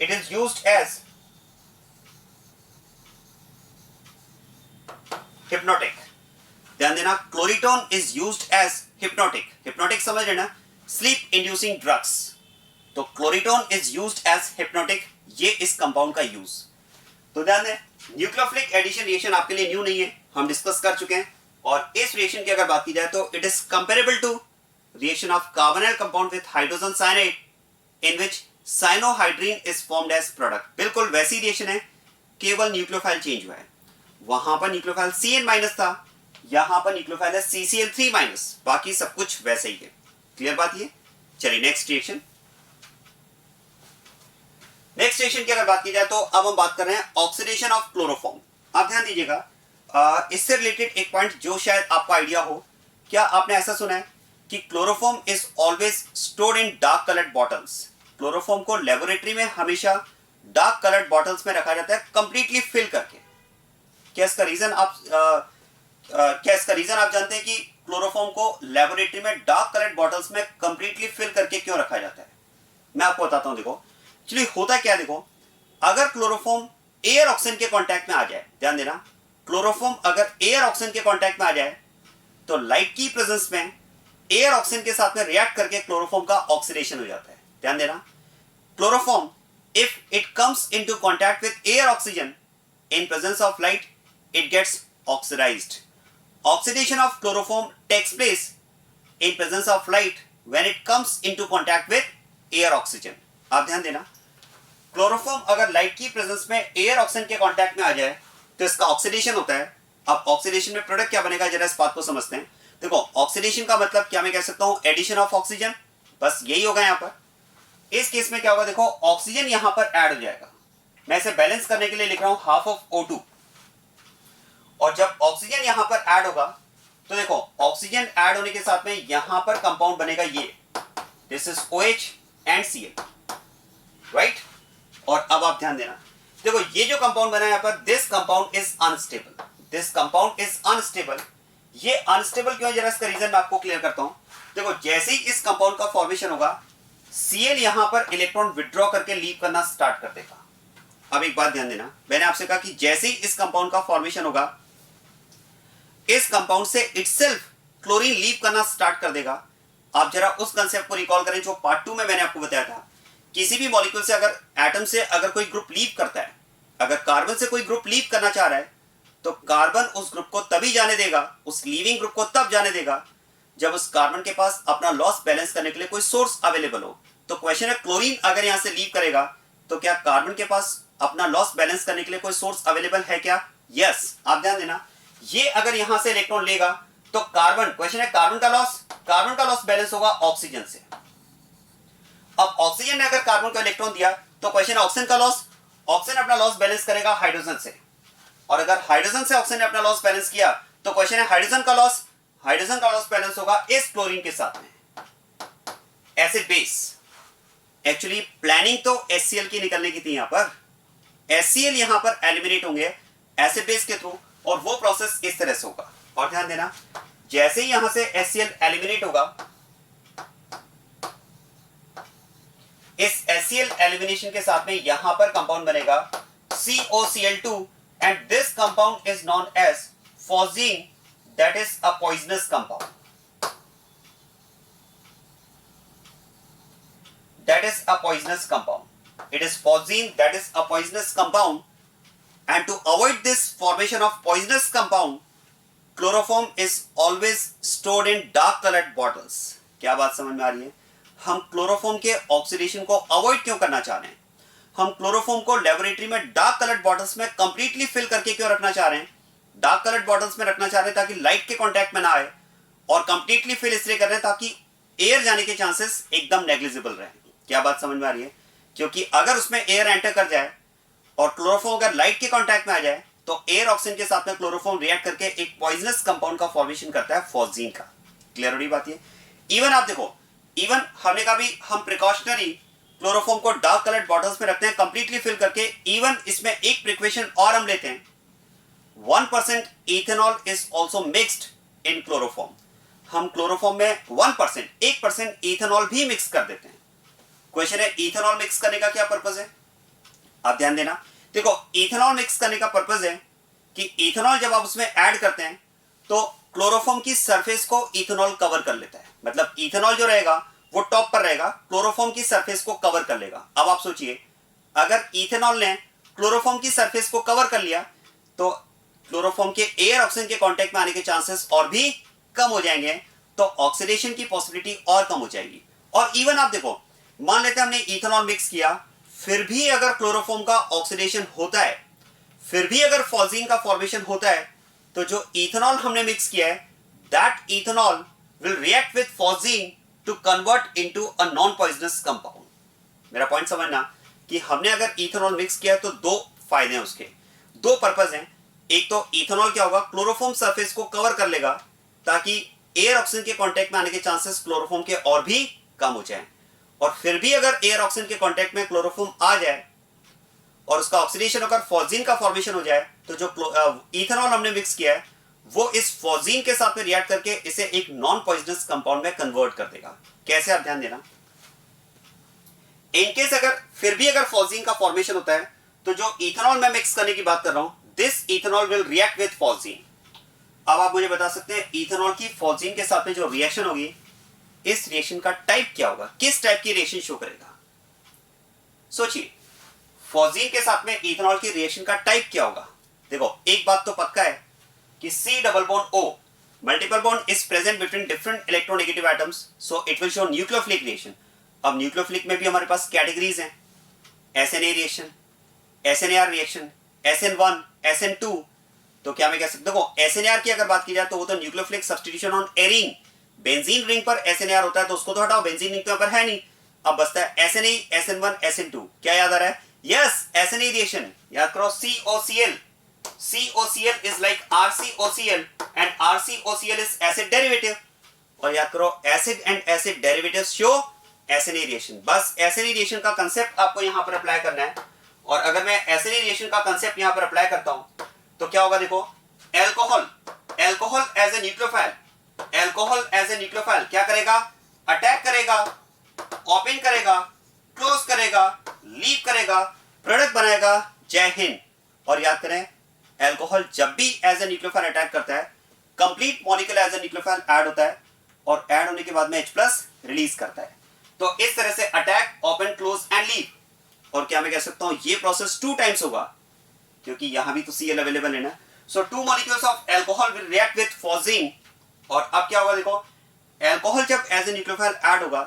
Speaker 1: It is used as hypnotic. ध्यान देना, chloretone is used as hypnotic. Hypnotic समझ लेना, स्लीप इंड्यूसिंग ड्रग्स। तो chloretone is used as hypnotic, ये इस कंपाउंड का यूज। तो ध्यान दें, न्यूक्लियोफिलिक एडिशन रिएक्शन आपके लिए न्यू नहीं है, हम डिस्कस कर चुके हैं। और इस रिएक्शन की अगर बात की जाए तो it is comparable to reaction of carbonyl compound with hydrogen cyanide in which cyanohydrine is formed as product. बिल्कुल वैसी रिएक्शन है, केवल न्यूक्लियोफाइल चेंज हुआ है. वहां पर न्यूक्लियोफाइल Cn- था, यहां पर न्यूक्लियोफाइल है CCl3-, बाकी सब कुछ वैसे ही है. क्लियर बात ये? चलिए नेक्स्ट रिएक्शन. नेक्स्ट रिएक्शन की अगर बात की जाए तो अब हम बात कर रहे हैं ऑक्सीडेशन ऑफ क्लोरोफॉर्म. आप ध्यान दीजिएगा, इससे रिलेटेड एक पॉइंट जो शायद आपको आइडिया हो. क्या आपने ऐसा सुना है कि chloroform is always stored in dark coloured bottles? Chloroform को लेबोरेटरी में हमेशा डार्क कलर्ड बॉटल्स में रखा जाता है, कंप्लीटली फिल करके. क्या इसका रीजन आप जानते हैं कि क्लोरोफॉर्म को लेबोरेटरी में डार्क कलर्ड बॉटल्स में कंप्लीटली फिल करके क्यों रखा जाता है? मैं आपको बताता हूं. देखो एक्चुअली होता क्या, देखो अगर क्लोरोफॉर्म एयर ऑक्सीजन के कांटेक्ट में आ जाए, ध्यान देना, क्लोरोफॉर्म अगर एयर ऑक्सीजन के कांटेक्ट में आ जाए तो लाइट की प्रेजेंस में एयर ऑक्सीजन के साथ में रिएक्ट करके क्लोरोफॉर्म का ऑक्सीडेशन हो जाता है. ध्यान देना, chloroform if it comes into contact with air oxygen in presence of light it gets oxidized. Oxidation of chloroform takes place in presence of light when it comes into contact with air oxygen. आप ध्यान देना, क्लोरोफॉर्म अगर लाइट की प्रेजेंस में एयर ऑक्सीजन के कांटेक्ट में आ जाए तो इसका ऑक्सीडेशन होता है. अब ऑक्सीडेशन में प्रोडक्ट क्या बनेगा, जरा इस बात को समझते हैं. देखो ऑक्सीडेशन का मतलब क्या मैं कह सकता हूं, एडिशन ऑफ ऑक्सीजन, बस यही होगा यहां पर. इस केस में क्या होगा, देखो ऑक्सीजन यहां पर ऐड हो जाएगा. मैं इसे बैलेंस करने के लिए लिख रहा हूं हाफ ऑफ O2, और जब ऑक्सीजन यहां पर ऐड होगा तो देखो ऑक्सीजन ऐड होने के साथ में यहां पर कंपाउंड बनेगा ये, this is OH and Cl, right. और अब आप ध्यान देना, देखो ये जो कंपाउंड बना है यहां पर, this compound is unstable. This compound is unstable. ये अनस्टेबल क्यों है, जरा इसका रीजन मैं आपको क्लियर करता हूं. देखो जैसे ही इस कंपाउंड का फॉर्मेशन होगा, Cl यहां पर इलेक्ट्रॉन विथड्रॉ करके लीव करना स्टार्ट कर देगा. अब एक बात ध्यान देना, मैंने आपसे कहा कि जैसे ही इस कंपाउंड का फॉर्मेशन होगा, इस कंपाउंड से इटसेल्फ क्लोरीन लीव करना स्टार्ट कर देगा. आप जरा उस कंसेप्ट को रिकॉल करें जो पार्ट 2 में मैंने आपको बताया था. किसी भी मॉलिक्यूल से अगर एटम से अगर कोई ग्रुप लीव करता है, अगर कार्बन से कोई ग्रुप लीव करना चाह रहा है तो कार्बन उस ग्रुप को तभी जाने देगा, उस लीविंग ग्रुप को तब जाने देगा जब उस कार्बन के पास अपना लॉस बैलेंस करने के लिए कोई सोर्स अवेलेबल हो. तो क्वेश्चन है, क्लोरीन अगर यहां से लीव करेगा तो क्या कार्बन के पास अपना लॉस बैलेंस करने के लिए कोई सोर्स अवेलेबल है क्या? यस. आप ध्यान देना, ये अगर यहां से इलेक्ट्रॉन लेगा तो कार्बन, क्वेश्चन है कार्बन का लॉस बैलेंस होगा ऑक्सीजन से. अब ऑक्सीजन ने अगर कार्बन को इलेक्ट्रॉन दिया तो क्वेश्चन है ऑक्सीजन का लॉस, ऑक्सीजन अपना लॉस बैलेंस करेगा हाइड्रोजन से. और अगर हाइड्रोजन से ऑक्सीजन ने अपना लॉस बैलेंस किया तो क्वेश्चन है हाइड्रोजन का लॉस बैलेंस होगा इस क्लोरीन के साथ में. एसिड बेस, एक्चुअली प्लानिंग तो HCl की निकलने की थी, यहां पर HCl यहां पर एलिमिनेट होंगे एसिड बेस के थ्रू, और वो प्रोसेस इस तरह से होगा. और ध्यान देना, जैसे ही यहां से HCl एलिमिनेट होगा, इस HCl एलिमिनेशन के साथ में यहां पर कंपाउंड बनेगा COCl2, and this compound is known as phosgene, that is a poisonous compound. That is a poisonous compound. It is phosgene, that is a poisonous compound. And to avoid this formation of poisonous compound, chloroform is always stored in dark colored bottles. क्या बात समझ में आ रही है? हम क्लोरोफॉर्म के ऑक्सीडेशन को अवॉइड क्यों करना चाह रहे हैं? हम क्लोरोफॉर्म को लेबोरेटरी में डार्क कलर्ड बॉटल्स में कंप्लीटली फिल करके क्यों रखना चाह रहे हैं? डार्क कलर्ड बॉटल्स में रखना चाह रहे हैं ताकि लाइट के कांटेक्ट में ना आए, और कंप्लीटली फिल इसलिए कर रहे हैं ताकि एयर जाने के चांसेस एकदम नेग्लिजिबल रहे. क्या बात समझ में आ रही है? क्योंकि अगर उसमें एयर एंटर कर जाए और क्लोरोफॉर्म अगर लाइट के कांटेक्ट में आ जाए तो एयर ऑक्सीजन के साथ में क्लोरोफॉर्म रिएक्ट करके एक पॉइजनस कंपाउंड का फॉर्मेशन करता है, फॉस्जीन का. क्लियर हो रही बात ये? इवन आप देखो, इवन हमने कहा भी हम प्रिकॉशनरी क्लोरोफॉर्म को डार्क कलर्ड बॉटल्स में रखते हैं कंप्लीटली फिल करके. इवन इसमें एक प्रिकॉशन और हम लेते हैं, 1% ethanol is also mixed in chloroform. हम क्लोरोफॉर्म में 1% इथेनॉल भी मिक्स कर देते हैं. क्वेश्चन है, इथेनॉल मिक्स करने का क्या पर्पज है? आप ध्यान देना, देखो इथेनॉल मिक्स करने का पर्पज है कि इथेनॉल जब आप उसमें ऐड करते हैं तो क्लोरोफॉर्म की सरफेस को इथेनॉल कवर कर लेता है. मतलब इथेनॉल जो रहेगा वो टॉप पर रहेगा, क्लोरोफॉर्म की सरफेस को कवर कर लेगा. अब आप सोचिए, अगर इथेनॉल ने क्लोरोफॉर्म की सरफेस को कवर कर लिया तो क्लोरोफॉर्म के एयर ऑक्सीजन के कांटेक्ट में आने के चांसेस और भी कम हो जाएंगे, तो ऑक्सीडेशन की पॉसिबिलिटी और कम हो जाएगी। और इवन आप देखो, मान लेते हैं हमने इथेनॉल मिक्स किया, फिर भी अगर क्लोरोफॉर्म का ऑक्सीडेशन होता है, फिर भी अगर फॉस्जीन का फॉर्मेशन होता है, तो जो इथेनॉल हमने मिक्स किया है, that ethanol will react with phosgene to convert into a non poisonous compound. मेरा पॉइंट समझना कि हमने अगर इथेनॉल मिक्स किया है तो दो फायदे हैं उसके, दो पर्पस हैं। एक तो इथेनॉल क्या होगा, क्लोरोफॉर्म सरफेस को कवर कर लेगा ताकि एयर ऑक्सीजन के कांटेक्ट में आने के चांसेस क्लोरोफॉर्म के और भी कम हो जाएं। और फिर भी अगर एयर ऑक्सीजन के कांटेक्ट में क्लोरोफॉर्म आ जाए और उसका ऑक्सीडेशन होकर फॉस्जीन का फॉर्मेशन हो जाए, तो जो इथेनॉल हमने मिक्स किया है वो इस फॉस्जीन के साथ में रिएक्ट करके इसे एक नॉन पॉइजनस कंपाउंड में कन्वर्ट कर देगा। कैसे, आप ध्यान देना। इनकेस अगर फिर भी अगर फॉस्जीन का फॉर्मेशन होता है, तो जो इथेनॉल मैं मिक्स करने की बात कर रहा हूं, this ethanol will react with phosgene. अब आप मुझे बता सकते हैं इथेनॉल की फॉस्जीन के साथ में जो रिएक्शन होगी, इस रिएक्शन का टाइप क्या होगा, किस टाइप की रिएक्शन शो करेगा। सोचिए, फॉस्जीन के साथ में इथेनॉल की रिएक्शन का टाइप क्या होगा। देखो, एक बात तो पक्का है कि C double bond O multiple bond is present between different electronegative atoms, so it will show nucleophilic reaction. अब न्यूक्लियोफिलिक में भी हमारे पास कैटेगरीज हैं, SNA reaction, SNAR reaction, SN1, SN2। तो क्या मैं कह सकता हूं, SNAR की अगर बात की जाए तो वो तो nucleophilic substitution on arene, benzene ring पर SNAR होता है तो उसको तो हटाओ, बेंजीन रिंग तो पर है नहीं। अब बचता है SNA, SN1, SN2। क्या याद आ रहा है? Yes, SNA reaction. याद करो, COCl। COCl is like RCOCl and RCOCl is acid derivative। और याद करो, acid and acid derivatives show SNA reaction. बस SNA रिएक्शन का कांसेप्ट आपको यहां पर अप्लाई करना है। और अगर मैं SNA रिएक्शन का कांसेप्ट यहां पर अप्लाई करता हूं तो क्या होगा, देखो, alcohol as a nucleophile, alcohol as a nucleophile क्या करेगा, अटैक करेगा, ओपन करेगा, क्लोज करेगा, लीव करेगा, प्रोडक्ट बनाएगा। जय हिंद। और याद करें, एल्कोहल जब भी एज ए न्यूक्लियोफाइल अटैक करता है, complete molecule as a nucleophile add होता है और ऐड होने के बाद में H+ रिलीज करता है। तो इस तरह से attack, open, close and leave. और क्या मैं कह सकता हूं, ये प्रोसेस 2 टाइम्स होगा क्योंकि यहां भी तो Cl अवेलेबल है ना। सो 2 molecules of alcohol will react with phosgene. और अब क्या होगा, देखो, एल्कोहल जब एज ए न्यूक्लियोफाइल ऐड होगा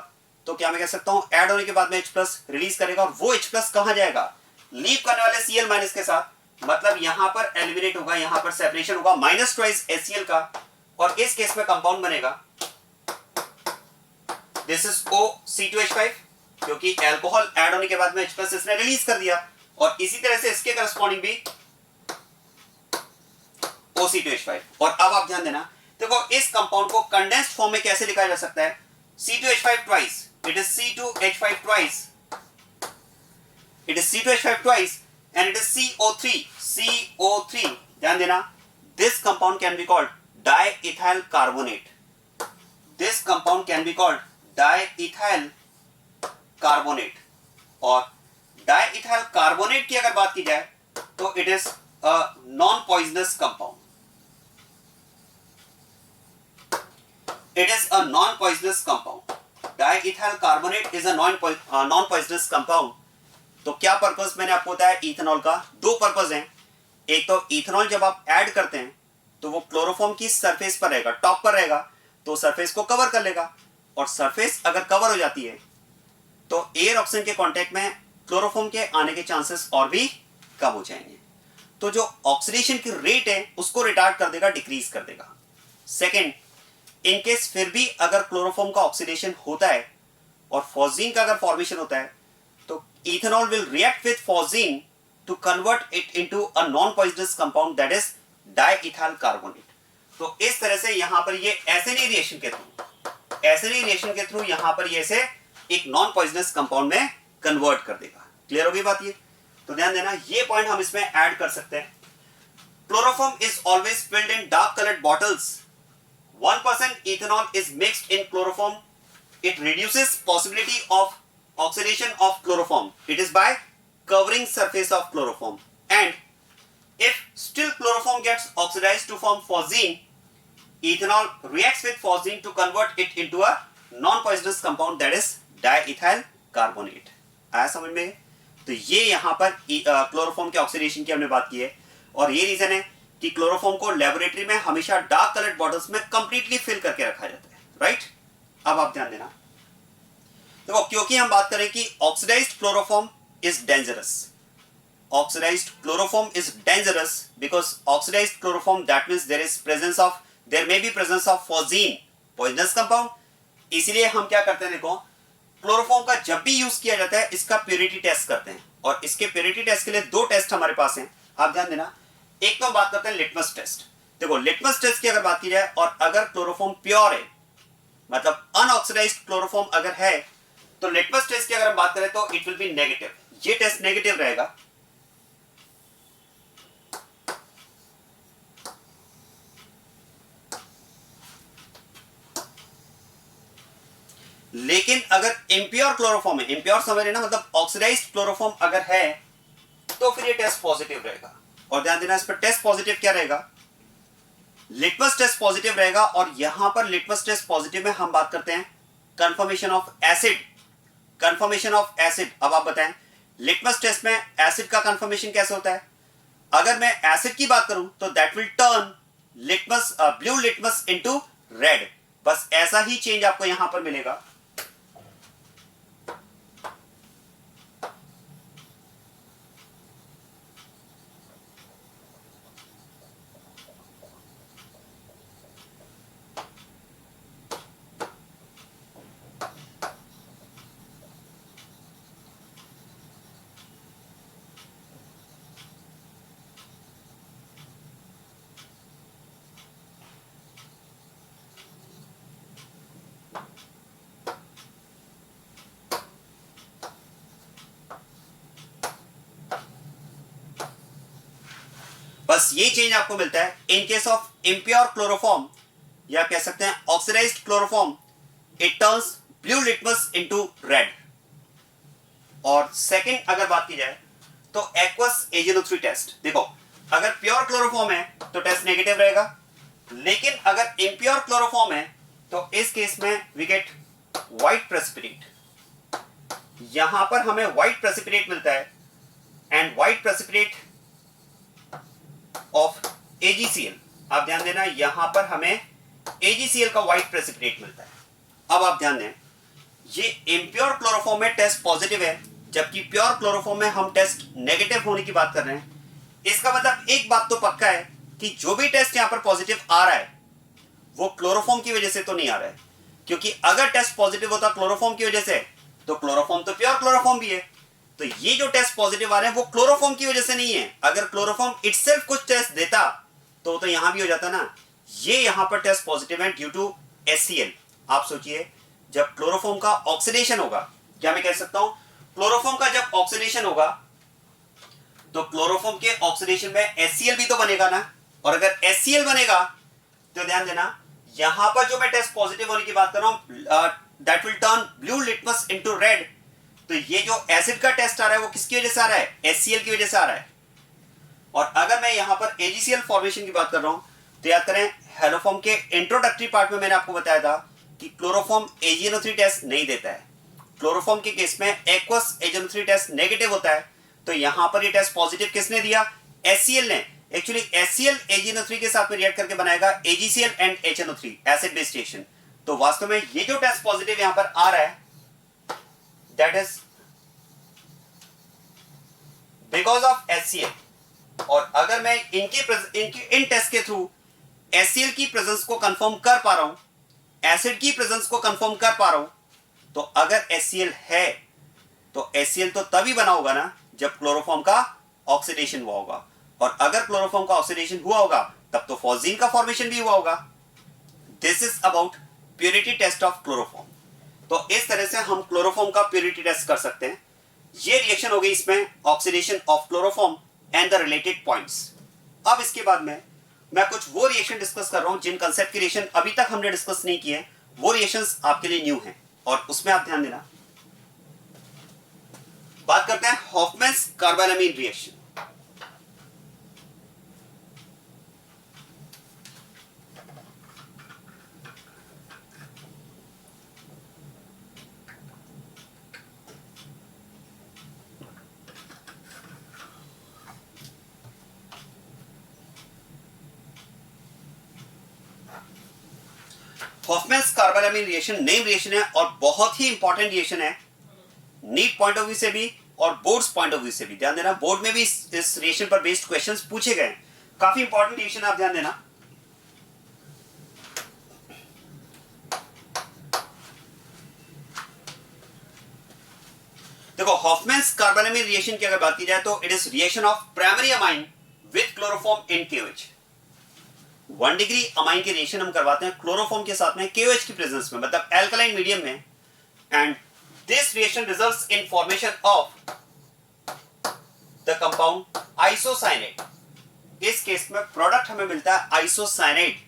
Speaker 1: तो क्या मैं कह सकता हूं, ऐड होने के बाद में H+ रिलीज करेगा और वो H+ कहां जाएगा, लीव करने वाले Cl- के साथ। मतलब यहां पर एलिमिनेट होगा, यहां पर सेपरेशन होगा -2 HCl का, और इस केस में कंपाउंड बनेगा दिस इज OC2H5 क्योंकि एल्कोहल ऐड होने के बाद में H+ इसने रिलीज कर दिया। और इसी तरह से इसके करस्पॉन्डिंग भी OC2H5। और अब आप ध्यान देना, देखो, इस कंपाउंड को कंडेंस्ड फॉर्म में कैसे लिखा जा सकता है, C2H5 twice, it is C2H5 twice, it is C2H5 twice and it is CO3। ध्यान देना, this compound can be called diethyl carbonate। this compound can be called diethyl carbonate। और diethyl carbonate की अगर बात की जाए तो it is a non poisonous compound। it is a non poisonous compound। diethyl carbonate is a non poisonous compound। तो क्या पर्पस मैंने आपको बताया इथेनॉल का, 2 पर्पस हैं। एक तो इथेनॉल जब आप ऐड करते हैं तो वो क्लोरोफॉर्म की सरफेस पर रहेगा, टॉप पर रहेगा, तो सरफेस को कवर कर लेगा। और सरफेस अगर कवर हो जाती है तो एयर ऑक्सीजन के कांटेक्ट में क्लोरोफॉर्म के आने के चांसेस और भी कम हो जाएंगे। तो जो ऑक्सीडेशन की रेट है उसको रिटार्ड कर देगा, डिक्रीज कर देगा। सेकेंड, इनकेस फिर भी अगर क्लोरोफॉर्म का ऑक्सीडेशन होता है और फॉस्जीन का अगर फॉर्मेशन होता है तो ethanol will react with phosgene to convert it into a non-poisonous compound that is diethyl carbonate। तो इस तरह से यहां पर ये SNA रिएक्शन के थ्रू यहां पर ये से एक नॉन पॉइजनस कंपाउंड में कन्वर्ट कर देगा। क्लियर होगी बात ये? तो ध्यान देना, ये पॉइंट हम इसमें ऐड कर सकते हैं। Chloroform is always filled in dark coloured bottles. 1% ethanol is mixed in chloroform. It reduces possibility of oxidation of chloroform. It is by covering surface of chloroform. And if still chloroform gets oxidized to form phosgene, ethanol reacts with phosgene to convert it into a non-poisonous compound that is diethyl carbonate। आया समझ में? तो ये यहाँ पर क्लोरोफॉर्म के ऑक्सीडेशन की हमने बात की है और ये रीजन है कि क्लोरोफॉर्म को लेबोरेटरी में हमेशा डार्क कलर्ड बॉटल्स में कंप्लीटली फिल करके रखा जाता है। राइट। अब आप ध्यान देना, देखो क्योंकि हम बात करें कि oxidized chloroform is dangerous, oxidized chloroform is dangerous because oxidized chloroform, that means there may be presence of phosgene, poisonous compound। इसीलिए हम क्या करते हैं, देखो क्लोरोफॉर्म का जब भी यूज किया जाता है इसका प्योरिटी टेस्ट करते हैं, और इसके प्योरिटी टेस्ट के लिए दो टेस्ट हमारे पास हैं, आप ध्यान देना। एक तो हम बात करते हैं लिटमस टेस्ट। देखो लिटमस टेस्ट की अगर बात की जाए और अगर क्लोरोफॉर्म प्योर है, मतलब अनऑक्सीडाइज्ड क्लोरोफॉर्म अगर है, तो लिटमस टेस्ट की अगर हम बात करें तो इट विल बी नेगेटिव, ये टेस्ट नेगेटिव रहेगा। लेकिन अगर इम्प्योर क्लोरोफॉर्म है, इम्प्योर समझ रहे ना, मतलब ऑक्सीडाइज्ड क्लोरोफॉर्म अगर है तो फिर ये टेस्ट पॉजिटिव रहेगा। और ध्यान देना, इस पर टेस्ट पॉजिटिव क्या रहेगा, लिटमस टेस्ट पॉजिटिव रहेगा। और यहां पर लिटमस टेस्ट पॉजिटिव में हम बात करते हैं confirmation of acid, confirmation of acid. अब आप बताएं लिटमस टेस्ट में एसिड का कंफर्मेशन कैसे होता है। अगर मैं एसिड की बात करूं तो that will turn litmus, blue litmus into red. बस ऐसा ही चेंज आपको यहां पर मिलेगा। बस ये चेंज आपको मिलता है in case of impure chloroform, या कह सकते हैं oxidized chloroform, it turns blue litmus into red. और सेकंड अगर बात की जाए तो एक्वस एजिनोथ्री टेस्ट। देखो अगर प्योर क्लोरोफॉर्म है तो टेस्ट नेगेटिव रहेगा, लेकिन अगर इम्प्योर क्लोरोफॉर्म है तो इस केस में वी गेट व्हाइट प्रेसिपिटेट। यहां पर हमें व्हाइट प्रेसिपिटेट मिलता है, and white precipitate of AgCl। आप ध्यान देना, यहां पर हमें AgCl का व्हाइट प्रेसिपिटेट मिलता है। अब आप ध्यान दें, ये इम्प्योर क्लोरोफॉर्म में टेस्ट पॉजिटिव है, जबकि प्योर क्लोरोफॉर्म में हम टेस्ट नेगेटिव होने की बात कर रहे हैं। इसका मतलब एक बात तो पक्का है कि जो भी टेस्ट यहां पर पॉजिटिव आ रहा है वो क्लोरोफॉर्म की वजह से तो नहीं आ रहा है, क्योंकि अगर टेस्ट पॉजिटिव होता क्लोरोफॉर्म की वजह से तो क्लोरोफॉर्म तो प्योर क्लोरोफॉर्म भी है। तो ये जो टेस्ट पॉजिटिव आ रहे हैं वो क्लोरोफॉर्म की वजह से नहीं है। अगर क्लोरोफॉर्म इटसेल्फ कुछ टेस्ट देता तो यहां भी हो जाता ना। ये यहां पर टेस्ट पॉजिटिव है ड्यू टू HCl। आप सोचिए जब क्लोरोफॉर्म का ऑक्सीडेशन होगा, क्या मैं कह सकता हूं क्लोरोफॉर्म का जब ऑक्सीडेशन होगा तो क्लोरोफॉर्म के ऑक्सीडेशन में HCl भी तो बनेगा ना। और अगर HCl बनेगा तो ध्यान देना, यहां पर जो मैं टेस्ट पॉजिटिव होने की बात कर रहा हूं, that will turn blue litmus into red. तो ये जो एसिड का टेस्ट आ रहा है वो किसकी वजह से आ रहा है, HCl की वजह से आ रहा है। और अगर मैं यहां पर AgCl फॉर्मेशन की बात कर रहा हूं तो याद करें हेलोफॉर्म के इंट्रोडक्टरी पार्ट में मैंने आपको बताया था कि क्लोरोफॉर्म AgNO3 टेस्ट नहीं देता है। क्लोरोफॉर्म के केस में एक्वस AgNO3 टेस्ट नेगेटिव होता है। तो यहां पर ये टेस्ट पॉजिटिव किसने दिया, HCl ने। एक्चुअली HCl AgNO3 के साथ में रिएक्ट करके बनाएगा AgCl and HNO3, acid base reaction. तो वास्तव में ये जो टेस्ट पॉजिटिव यहां पर आ रहा है that is because of HCl। और अगर मैं इन टेस्ट के थ्रू HCl की प्रेजेंस को कंफर्म कर पा रहा हूं, एसिड की प्रेजेंस को कंफर्म कर पा रहा हूं, तो अगर HCl है तो HCl तो तभी बना होगा ना जब क्लोरोफॉर्म का ऑक्सीडेशन हुआ होगा। और अगर क्लोरोफॉर्म का ऑक्सीडेशन हुआ होगा तब तो फॉस्जीन का फॉर्मेशन भी हुआ होगा। This is about purity test of chloroform. तो इस तरह से हम क्लोरोफॉर्म का प्योरिटी टेस्ट कर सकते हैं। ये रिएक्शन हो गई इसमें oxidation of chloroform and the related points. अब इसके बाद में मैं कुछ वो रिएक्शन डिस्कस कर रहा हूं जिन कंसेप्ट के रिएक्शन अभी तक हमने डिस्कस नहीं किए। वो रिएक्शंस आपके लिए न्यू हैं और उसमें आप ध्यान देना। बात करते हैं हॉफमैन्स carbylamine reaction. हॉफमैन्स carbylamine reaction name reaction है और बहुत ही इंपॉर्टेंट रिएक्शन है, नीट पॉइंट ऑफ व्यू से भी और बोर्ड्स पॉइंट ऑफ व्यू से भी। ध्यान देना, बोर्ड में भी इस रिएक्शन पर बेस्ड क्वेश्चंस पूछे गए, काफी इंपॉर्टेंट रिएक्शन, आप ध्यान देना। देखो, हॉफमैन्स कार्बालामीन रिएक्शन की अगर बात की जाए तो it is reaction of primary amine with chloroform in KOH। 1 degree amine के रिएक्शन हम करवाते हैं क्लोरोफॉर्म के साथ में KOH की प्रेजेंस में, मतलब एल्कलाइन मीडियम में, and this reaction results in formation of the compound isocyanate. इस केस में प्रोडक्ट हमें मिलता है आइसोसाइनेट।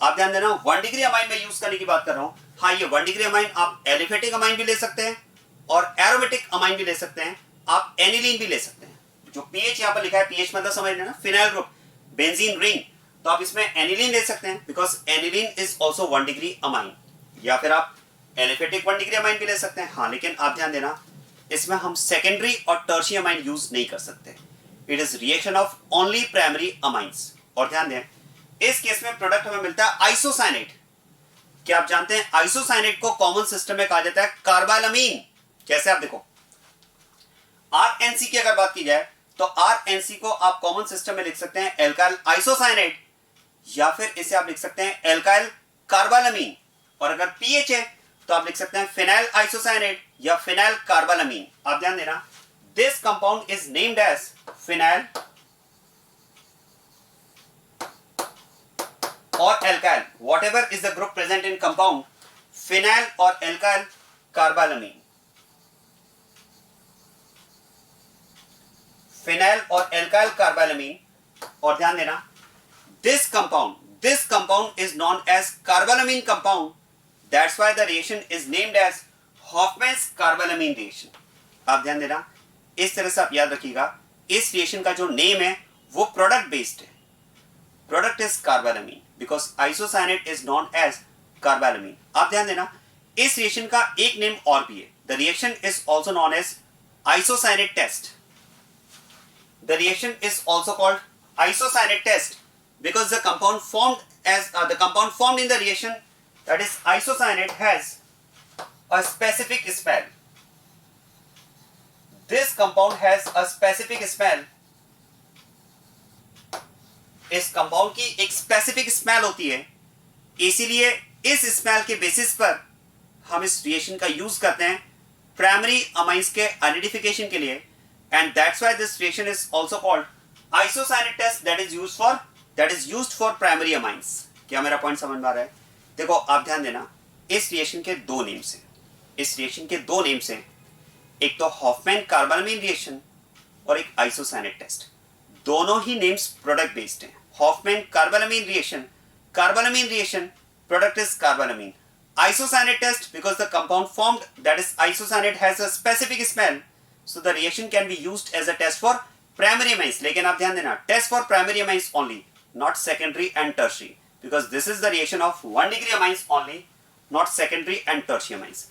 Speaker 1: आप ध्यान देना, 1 डिग्री अमाइन में यूज करने की बात कर रहा हूं। हाँ, ये 1 डिग्री अमाइन आप एलिफेटिक अमाइन भी ले सकते हैं और एरोमेटिक अमाइन भी ले सकते हैं, आप एनिलीन भी ले सकते हैं। जो पीएच यहां पर लिखा है, पीएच मतलब समझ लेना, फिनाइल ग्रुप, बेंजीन रिंग, तो आप इसमें एनिलीन ले सकते हैं because aniline is also 1 degree amine, या फिर आप एलिफेटिक 1 डिग्री अमाइन भी ले सकते हैं। हाँ, लेकिन आप ध्यान देना, इसमें हम सेकेंडरी और टर्शियरी अमाइन यूज नहीं कर सकते। It is reaction of only primary amines. और ध्यान दें, इस केस में प्रोडक्ट हमें मिलता है आइसोसाइनेट। क्या आप जानते हैं आइसोसाइनेट को कॉमन सिस्टम में कहा जाता है कार्बालामीन। जैसे आप देखो, RNC की अगर बात की जाए तो RNC को आप कॉमन सिस्टम में लिख सकते हैं एल्काइल आइसोसाइनेट, या फिर इसे आप लिख सकते हैं एल्काइल कार्बालामीन। और अगर पीएच है तो आप लिख सकते हैं फिनाइल आइसोसाइनेट या फिनाइल कार्बालामीन। आप ध्यान देना, this compound is named as phenyl और alkyl, whatever is the group present in compound phenyl और एल्काइल कार्बालामीन। फिनाइल और एल्काइल कार्बालामीन। और ध्यान देना, this compound is known as carbylamine compound, that's why the reaction is named as Hofmann's carbylamine reaction. आप ध्यान देना, इस तरह से आप याद रखिएगा, इस रिएक्शन का जो नेम है वो प्रोडक्ट बेस्ड है। Product is carbylamine because isocyanate is known as carbylamine. आप ध्यान देना, इस रिएक्शन का एक नेम और भी है, the reaction is also known as isocyanate test. The reaction is also called isocyanate test because the compound formed in the reaction, that is isocyanate, has a specific smell. This compound has a specific smell. इस कंपाउंड की एक स्पेसिफिक स्मेल होती है, इसीलिए इस स्मेल के बेसिस पर हम इस रिएक्शन का यूज करते हैं प्राइमरी अमाइंस के आइडेंटिफिकेशन के लिए, and that's why this reaction is also called isocyanate test, that is used for primary amines। क्या मेरा पॉइंट समझ में आ रहा है? देखो, आप ध्यान देना, इस रिएक्शन के दो नेम्स हैं, एक तो हॉफमैन कार्बालामीन रिएक्शन और एक आइसोसाइनेट टेस्ट। दोनों ही नेम्स प्रोडक्ट बेस्ड हैं। Hofmann carbylamine reaction, product is carbylamine. Isocyanate test because the compound formed, that is isocyanate, has a specific smell, so the reaction can be used as a test for primary amines। लेकिन आप ध्यान देना, test for primary amines only, not secondary and tertiary, because this is the reaction of 1 degree amines only, not secondary and tertiary amines।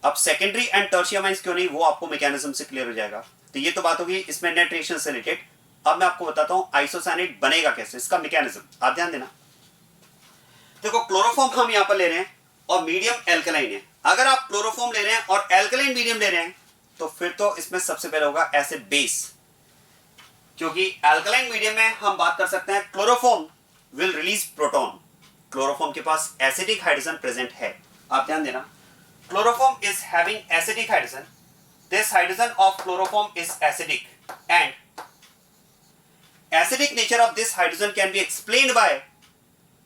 Speaker 1: अब secondary and tertiary amines क्यों नहीं, वो आपको मैकेनिज्म से क्लियर हो जाएगा। तो ये तो बात होगी इसमें नेट रिएक्शन से रिलेटेड। अब मैं आपको बताता हूँ आइसोसाइनेट बनेगा कैसे, इसका मैकेनिज्म। आप ध्यान देना, देखो, क्लोरोफॉर्म हम यहाँ पर ले रहे हैं और मीडियम एल्कलाइन है। अगर आप क्लोरोफॉर्म ले रहे हैं और एल्कलाइन मीडियम ले रहे हैं तो फिर तो इसमें सबसे पहले होगा एसिड बेस, क्योंकि एल्कलाइन मीडियम में हम बात कर सकते हैं chloroform will release proton. Chloroform के पास एसिडिक हाइड्रोजन प्रेजेंट है। आप ध्यान देना, chloroform is having acidic hydrogen, this hydrogen of chloroform is acidic, and acidic nature of this hydrogen can be explained bye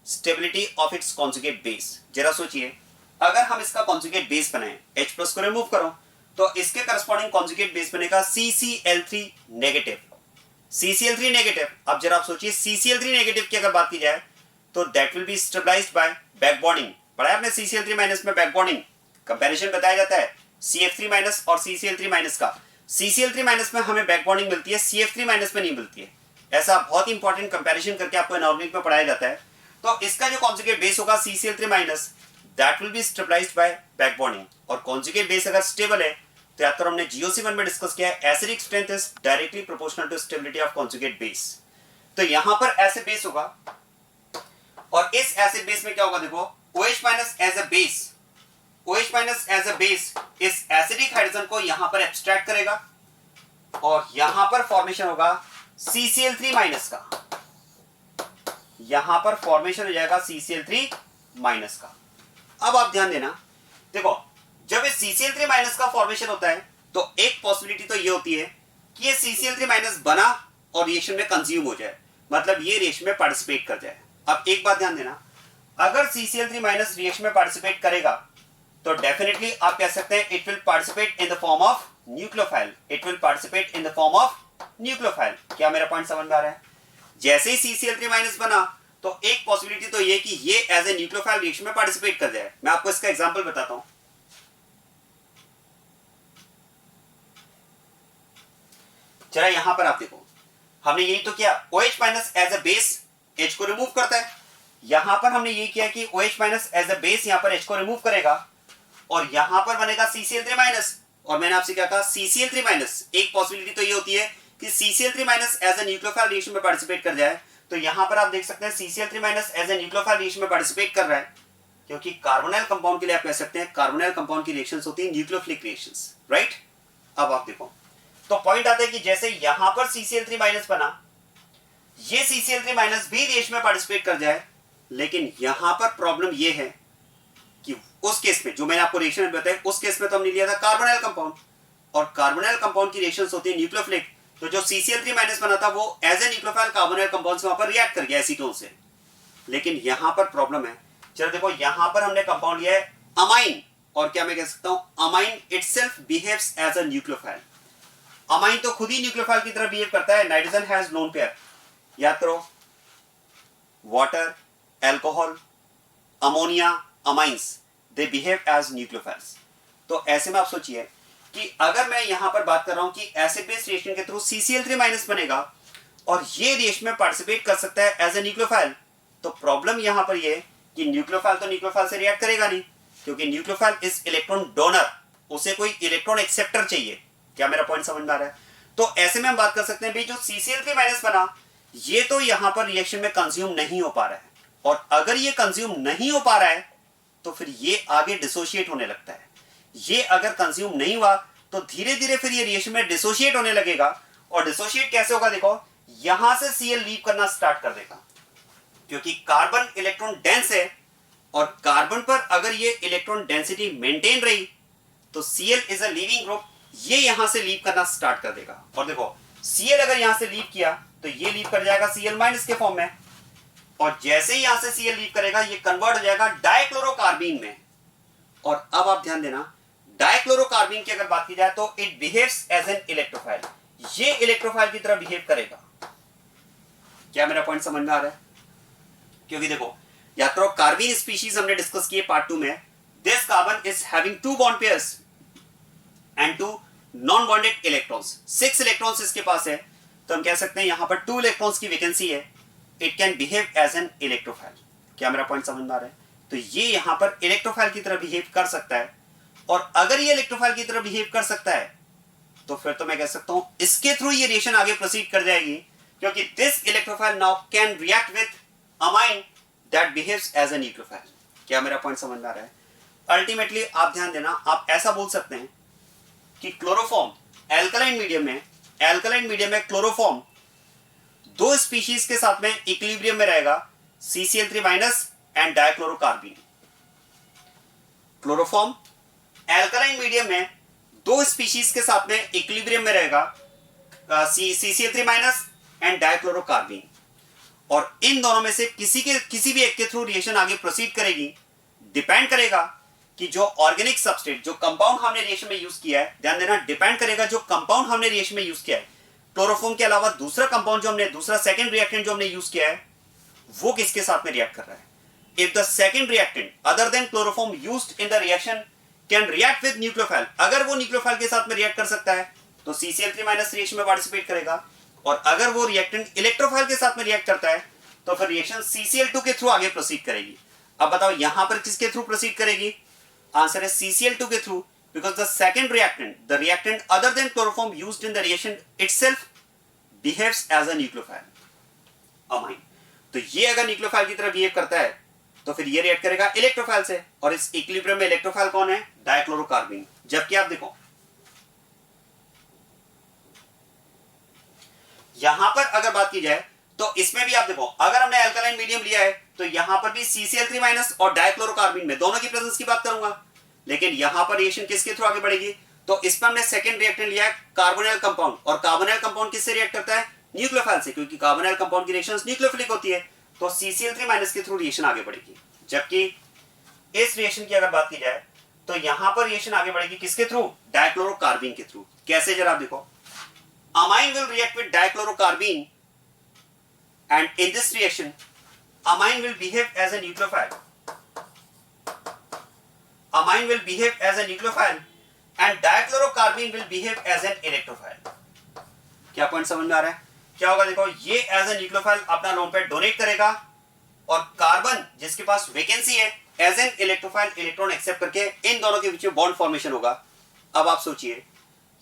Speaker 1: stability of its conjugate base. जरा सोचिए, अगर हम इसका कॉन्जुगेट बेस बनाएं, H+ को रिमूव करो तो इसके करस्पॉन्डिंग कॉन्जुगेट बेस बनेगा CCl3 नेगेटिव। CCl3 नेगेटिव, अब जरा आप सोचिए, CCl3 नेगेटिव की अगर बात की जाए तो that will be stabilized by back bonding. पढ़ा है आपने CCl3 माइनस में बैक बॉन्डिंग कंपैरिजन बताया जाता है CF3 माइनस और CCl3 माइनस का। CCl3 माइनस में हमें बैक बॉन्डिंग मिलती है, CF3 माइनस में नहीं मिलती है। ऐसा बहुत इंपॉर्टेंट कंपैरिजन करके आपको इनऑर्गेनिक में पढ़ाया जाता है। तो इसका जो कॉन्जुगेट बेस होगा CCl3 minus, that will be stabilized by back bonding. और कॉन्जुगेट बेस अगर स्टेबल है तो या तो हमने GOC1 में डिस्कस किया है, acidic strength is directly proportional to stability of conjugate base. तो यहां पर एसिड बेस होगा और इस एसिड बेस में क्या होगा, देखो, OH minus as a base, OH minus as a base इस एसिडिक हाइड्रोजन को यहां पर एब्स्ट्रैक्ट करेगा और यहां पर फॉर्मेशन होगा CCl3 माइनस का, यहां पर फॉर्मेशन हो जाएगा CCl3 माइनस का। अब आप ध्यान देना, देखो जब इस CCl3 माइनस का फॉर्मेशन होता है तो एक पॉसिबिलिटी तो ये होती है कि ये CCl3 माइनस बना और रिएक्शन में कंज्यूम हो जाए, मतलब ये रिएक्शन में पार्टिसिपेट कर जाए। अब एक बात ध्यान देना, अगर CCl3 माइनस रिएक्शन में पार्टिसिपेट करेगा तो डेफिनेटली आप कह सकते हैं it will participate in the form of nucleophile, it will participate in the form of nucleophile. क्या मेरा पॉइंट समझ में आ रहा है? जैसे ही CCl3 माइनस बना तो एक पॉसिबिलिटी तो ये कि ये एज ए न्यूक्लियोफाइल रिएक्शन में पार्टिसिपेट कर जाए। मैं आपको इसका एग्जांपल बताता हूं। जरा यहां पर आप देखो, हमने यही तो किया, OH minus as a base H को रिमूव करता है। यहां पर हमने ये किया कि OH minus as a base यहां पर H को रिमूव करेगा और यहां पर बनेगा CCl3 माइनस। और मैंने आपसे क्या कहा, CCl3 माइनस, एक पॉसिबिलिटी तो ये होती है कि CCl3 minus as a nucleophile reaction में पार्टिसिपेट कर जाए। तो यहां पर आप देख सकते हैं CCl3 minus as a nucleophile reaction में पार्टिसिपेट कर रहा है, क्योंकि कार्बोनाइल कंपाउंड के लिए आप कह सकते हैं कार्बोनाइल कंपाउंड की रिएक्शंस होती हैं न्यूक्लियोफिलिक रिएक्शंस, राइट। अब आप देखो, तो पॉइंट आता है कि जैसे यहां पर CCl3 माइनस बना, ये CCl3 माइनस भी रिएक्शन में पार्टिसिपेट कर जाए, लेकिन यहां पर प्रॉब्लम ये है कि उस केस में जो मैंने आपको रिएक्शन में बताया, उस केस में तो हमने लिया था कार्बोनाइल कंपाउंड, और कार्बोनाइल कंपाउंड की रिएक्शंस होती है न्यूक्लियोफिलिक। तो जो CCl3 माइनस बना था वो as a nucleophile carbonyl compound से वहां पर रिएक्ट कर गया एसीटोन से। लेकिन यहां पर प्रॉब्लम है, चलो देखो यहां पर हमने कंपाउंड लिया है अमाइन, और क्या मैं कह सकता हूं, amine itself behaves as a nucleophile. Amine तो खुद ही न्यूक्लियोफाइल की तरह बिहेव करता है। नाइट्रोजन हैज लोन पेयर, याद करो, water, alcohol, ammonia, amines, they behave as nucleophiles. तो ऐसे में आप सोचिए कि अगर मैं यहां पर बात कर रहा हूं कि एसिड बेस रिएक्शन के थ्रू CCl3 माइनस बनेगा और ये रिएक्शन में पार्टिसिपेट कर सकता है एज ए न्यूक्लियोफाइल, तो प्रॉब्लम यहां पर ये कि न्यूक्लियोफाइल तो न्यूक्लियोफाइल से रिएक्ट करेगा नहीं, क्योंकि न्यूक्लियोफाइल इज इलेक्ट्रॉन डोनर, उसे कोई इलेक्ट्रॉन एक्सेप्टर चाहिए। क्या मेरा पॉइंट समझ में आ रहा है? तो ऐसे में हम बात कर सकते हैं भाई, जो CCl3 माइनस बना ये तो यहां पर रिएक्शन में कंज्यूम नहीं हो पा रहा है, और अगर ये कंज्यूम नहीं हो पा रहा है तो फिर ये आगे डिसोशिएट होने लगता है। ये अगर कंज्यूम नहीं हुआ तो धीरे धीरे फिर ये रिएक्शन में डिसोशिएट होने लगेगा। और डिसोशिएट कैसे होगा, देखो यहां से Cl लीव करना स्टार्ट कर देगा, क्योंकि कार्बन इलेक्ट्रॉन डेंस है, और कार्बन पर अगर ये इलेक्ट्रॉन डेंसिटी मेंटेन रही तो Cl is a leaving group, ये यहां से लीव करना स्टार्ट कर देगा। और देखो Cl अगर यहां से लीव किया तो ये लीव कर जाएगा Cl माइनस के फॉर्म में, और जैसे ही यहां से Cl लीव करेगा ये कन्वर्ट हो जाएगा डाइक्लोरोकार्बीन में। और अब आप ध्यान देना, डाइक्लोरोकार्बीन की अगर बात की जाए तो it behaves as an electrophile, ये इलेक्ट्रोफाइल की तरह बिहेव करेगा। क्या मेरा पॉइंट समझ में आ रहा है? क्योंकि देखो याद करो, कार्बीन स्पीशीज हमने डिस्कस किए पार्ट 2 में, this carbon is having 2 bond pairs and 2 non bonded electrons, 6 electrons इसके पास है, तो हम कह सकते हैं यहां पर 2 इलेक्ट्रॉन्स की वैकेंसी है, it can behave as an electrophile. क्या मेरा पॉइंट समझ में आ रहा है? तो ये यहां पर इलेक्ट्रोफाइल की तरह बिहेव कर सकता है, और अगर ये इलेक्ट्रोफाइल की तरह बिहेव कर सकता है तो फिर तो मैं कह सकता हूं इसके थ्रू ये रिएक्शन आगे प्रोसीड कर जाएगी, क्योंकि this electrophile now can react with amine that behaves as a nucleophile. क्या मेरा पॉइंट समझ में आ रहा है? अल्टीमेटली आप ध्यान देना, आप ऐसा बोल सकते हैं कि क्लोरोफॉर्म एल्कलाइन मीडियम में क्लोरोफॉर्म 2 स्पीशीज के साथ में इक्विलिब्रियम में रहेगा, CCl3 minus and डाइक्लोरोकार्बीन। Chloroform alkaline medium में 2 स्पीशीज के साथ में इक्विलिब्रियम में रहेगा, CCl3 माइनस एंड डाइक्लोरोकार्बीन, और इन दोनों में से किसी भी एक के थ्रू रिएक्शन आगे प्रोसीड करेगी। डिपेंड करेगा कि जो ऑर्गेनिक सबस्ट्रेट, जो कंपाउंड हमने रिएक्शन में यूज किया है, ध्यान देना डिपेंड करेगा जो कंपाउंड हमने रिएक्शन में यूज किया है, क्लोरोफॉर्म के अलावा दूसरा कंपाउंड जो हमने, दूसरा सेकंड रिएक्टेंट जो हमने यूज किया है, वो किसके साथ में रिएक्ट कर रहा है। If the second reactant other than chloroform used in the reaction can react with nucleophile, अगर वो न्यूक्लियोफाइल के साथ में रिएक्ट कर सकता है तो CCl3 माइनस रिएक्शन में पार्टिसिपेट करेगा, और अगर वो रिएक्टेंट इलेक्ट्रोफाइल के साथ में रिएक्ट करता है तो फिर रिएक्शन CCl2 के थ्रू आगे प्रोसीड करेगी। अब बताओ यहां पर किसके थ्रू प्रोसीड करेगी? आंसर है CCl2 के through, because the second reactant, the reactant other than chloroform used in the reaction itself behaves as a nucleophile, amine। तो ये अगर न्यूक्लियोफाइल की तरह बिहेव करता है तो फिर ये रिएक्ट करेगा इलेक्ट्रोफाइल से, और इस इक्विलिब्रियम में इलेक्ट्रोफाइल कौन है? डाइक्लोरोकार्बीन। जबकि आप देखो यहां पर अगर बात की जाए तो इसमें भी आप देखो, अगर हमने अल्कलाइन मीडियम लिया है तो यहां पर भी CCl3- और डाइक्लोरोकार्बीन में दोनों की प्रेजेंस की बात करूंगा। लेकिन यहां पर रिएक्शन किसके थ्रू आगे बढ़ेगी? तो इसमें हमने सेकंड रिएक्टेंट लिया है कार्बोनिल कंपाउंड, और कार्बोनिल कंपाउंड किससे रिएक्ट करता है? न्यूक्लियोफाइल से, क्योंकि कार्बोनिल कंपाउंड की रिएक्शंस न्यूक्लियोफिलिक होती है। तो CCl3- के थ्रू रिएक्शन आगे बढ़ेगी। जबकि इस रिएक्शन की अगर बात की जाए तो यहां पर रिएक्शन आगे बढ़ेगी किसके थ्रू? डाइक्लोरोकार्बीन के थ्रू। कैसे, जरा आप देखो, amine will react with dichlorocarbene, and in this reaction amine will behave as a nucleophile. Amine will behave as a nucleophile and dichlorocarbene will behave as an electrophile. क्या पॉइंट समझ में आ रहा है? क्या होगा देखो, ये एज ए न्यूक्लियोफाइल अपना लोन पेयर डोनेट करेगा, और कार्बन जिसके पास वैकेंसी है as an electrophile electron accept करके इन दोनों के बीच में बॉन्ड फॉर्मेशन होगा। अब आप सोचिए,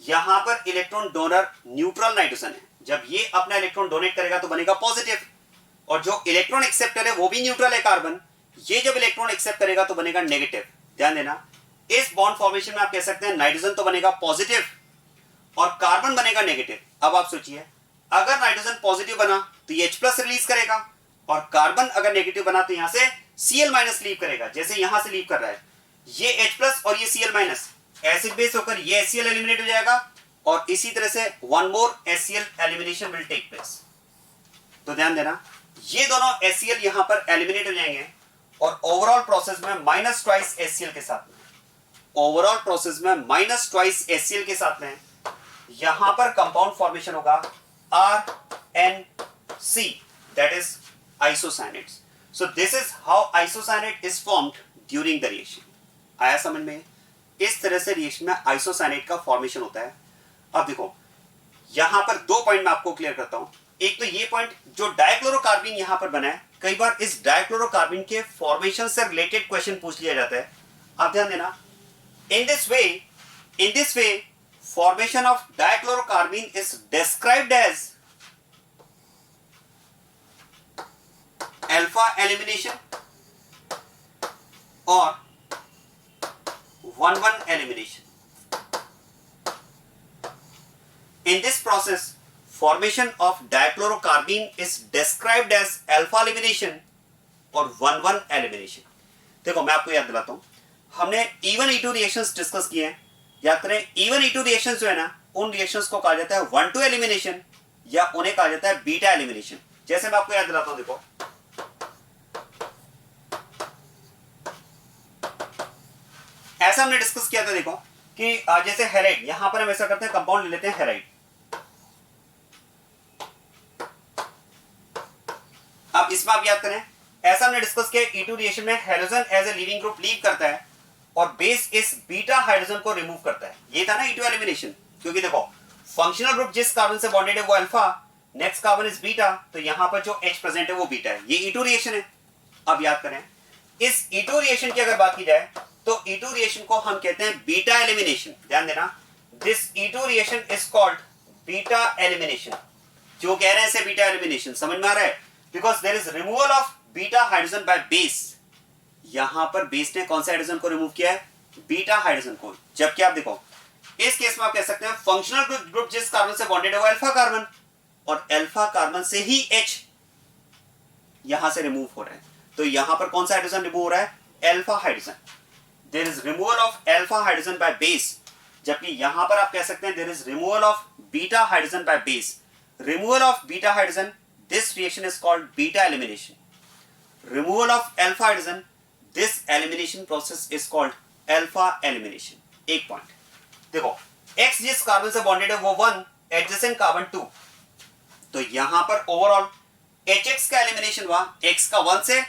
Speaker 1: यहां पर इलेक्ट्रॉन डोनर न्यूट्रल नाइट्रोजन है, जब ये अपना इलेक्ट्रॉन डोनेट करेगा तो बनेगा पॉजिटिव, और जो इलेक्ट्रॉन एक्सेप्टर है वो भी न्यूट्रल है कार्बन, ये जब इलेक्ट्रॉन एक्सेप्ट करेगा तो बनेगा नेगेटिव। ध्यान देना, इस बॉन्ड फॉर्मेशन में आप कह सकते हैं नाइट्रोजन तो बनेगा पॉजिटिव और कार्बन बनेगा नेगेटिव। अब आप सोचिए, अगर नाइट्रोजन पॉजिटिव बना तो ये H+ रिलीज करेगा, और कार्बन अगर नेगेटिव बना तो यहां से Cl- लीव करेगा, जैसे यहां से लीव कर रहा है ये H+ और ये Cl-, एसिड बेस होकर ये HCl एलिमिनेट हो जाएगा, और इसी तरह से one more HCl elimination will take place. तो ध्यान देना, ये दोनों HCl यहां पर एलिमिनेट हो जाएंगे, और ओवरऑल प्रोसेस में -2 HCl के साथ में, ओवरऑल प्रोसेस में -2 HCl के साथ में यहां पर कंपाउंड फॉर्मेशन होगा RNC, that is isocyanate. So this is how isocyanate is formed during the reaction. आया समझ में? इस तरह से रिएक्शन में आइसोसाइनेट का फॉर्मेशन होता है। अब देखो, यहां पर 2 पॉइंट मैं आपको क्लियर करता हूं। एक तो ये पॉइंट, जो डाइक्लोरोकार्बीन यहां पर बना है, कई बार इस डाइक्लोरोकार्बीन के फॉर्मेशन से रिलेटेड क्वेश्चन पूछ लिया जाता है। आप ध्यान देना, in this way formation of dichlorocarbene is described as alpha elimination और 1,1 elimination. In this process, formation of dichlorocarbene is described as alpha elimination और 1,1 elimination. देखो मैं आपको याद दिलाता हूं, हमने E1 E2 रिएक्शंस डिस्कस किए हैं। याद करें, E1 E2 रिएक्शंस जो है ना, उन रिएक्शंस को कहा जाता है 1,2 एलिमिनेशन, या उन्हें कहा जाता है बीटा एलिमिनेशन। जैसे मैं आपको याद दिलाता हूं, देखो ऐसा हमने डिस्कस किया था, देखो कि जैसे हैलाइड, यहां पर हम ऐसा करते हैं, कंपाउंड ले लेते हैं हैलाइड। अब इसमें आप याद करें, ऐसा हमने डिस्कस किया E2 रिएक्शन में halogen as a leaving group leave करता है और बेस इस बीटा हाइड्रोजन को रिमूव करता है। ये था ना E2 एलिमिनेशन, क्योंकि देखो फंक्शनल ग्रुप जिस कार्बन से बॉन्डेड है वो alpha, next carbon is beta, तो यहां पर जो H प्रेजेंट है वो बीटा है। ये E2 रिएक्शन है। अब याद करें, इस E2 रिएक्शन की अगर बात की जाए तो E2 रिएक्शन को हम कहते हैं बीटा एलिमिनेशन। ध्यान देना, this E2 reaction is called beta elimination. जो कह रहे हैं इसे बीटा एलिमिनेशन, समझ में आ रहा है? Because there is removal of beta hydrogen by base. यहां पर बेस ने कौन से हाइड्रोजन को रिमूव किया है? बीटा हाइड्रोजन को। जबकि आप देखो, इस केस में आप कह सकते हैं फंक्शनल ग्रुप जिस कार्बन से बॉन्डेड है वो अल्फा कार्बन, और अल्फा कार्बन से ही H यहां से रिमूव हो रहा है। तो यहां पर कौन सा हाइड्रोजन रिमूव हो रहा है? Alpha hydrogen. There is removal of alpha hydrogen by base. जबकि यहां पर आप कह सकते हैं there is removal of beta hydrogen by base. Removal of beta hydrogen, this reaction is called beta elimination. Removal of alpha hydrogen, this elimination process is called alpha elimination. एक पॉइंट देखो, X जिस कार्बन से बॉन्डेड है वो 1, एडजेसेंट कार्बन 2, तो यहां पर ओवरऑल HX का एलिमिनेशन हुआ, X का 1 से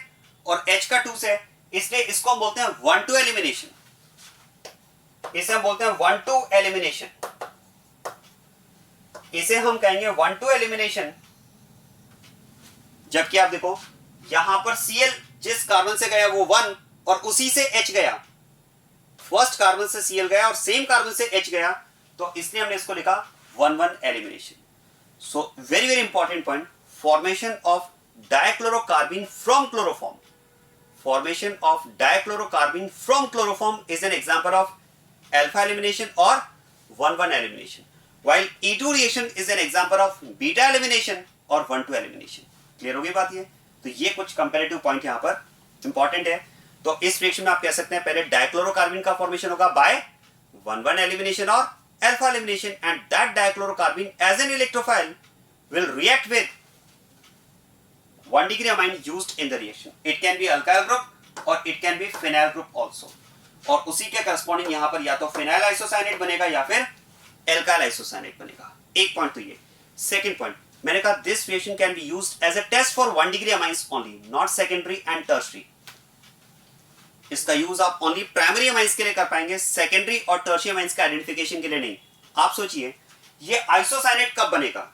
Speaker 1: और H का 2 से, इसलिए इसको हम बोलते हैं 1-2 एलिमिनेशन। इसे हम बोलते हैं 1-2 एलिमिनेशन। इसे हम कहेंगे 1-2 एलिमिनेशन। जबकि आप देखो, यहां पर Cl जिस कार्बन से गया वो 1 और उसी से H गया, फर्स्ट कार्बन से Cl गया और सेम कार्बन से H गया, तो इसलिए हमने इसको लिखा 1-1 elimination. So very very important point, formation of डाइक्लोरोकार्बीन from chloroform. formation of dichlorocarbene from chloroform is an example of alpha elimination or 1,1 elimination, while E2 reaction is an example of beta elimination or 1,2 elimination. Clear हो गई बात ये? तो ये कुछ कंपैरेटिव पॉइंट यहाँ पर इंपॉर्टेंट है. तो इस रिएक्शन में आप कह सकते हैं पहले डाइक्लोरोकार्बन का फॉर्मेशन होगा बाय 1,1 एलिमिनेशन और alpha elimination, and that dichlorocarbene as an electrophile will react with 1 degree amine used in the reaction. It can be alkyl group or it can be phenyl group also. और उसी के करस्पॉन्डिंग यहाँ पर या तो phenyl isocyanate बनेगा या फिर alkyl isocyanate बनेगा. एक पॉइंट तो ये. सेकंड पॉइंट मैंने कहा this reaction can be used as a test for 1 degree amines only, not secondary and tertiary. इसका यूज आप ओनली प्राइमरी अमाइंस के लिए कर पाएंगे, सेकेंडरी और टर्शियरी अमाइंस का आइडेंटिफिकेशन के लिए नहीं. आप सोचिए ये आइसोसाइनेट कब बनेगा?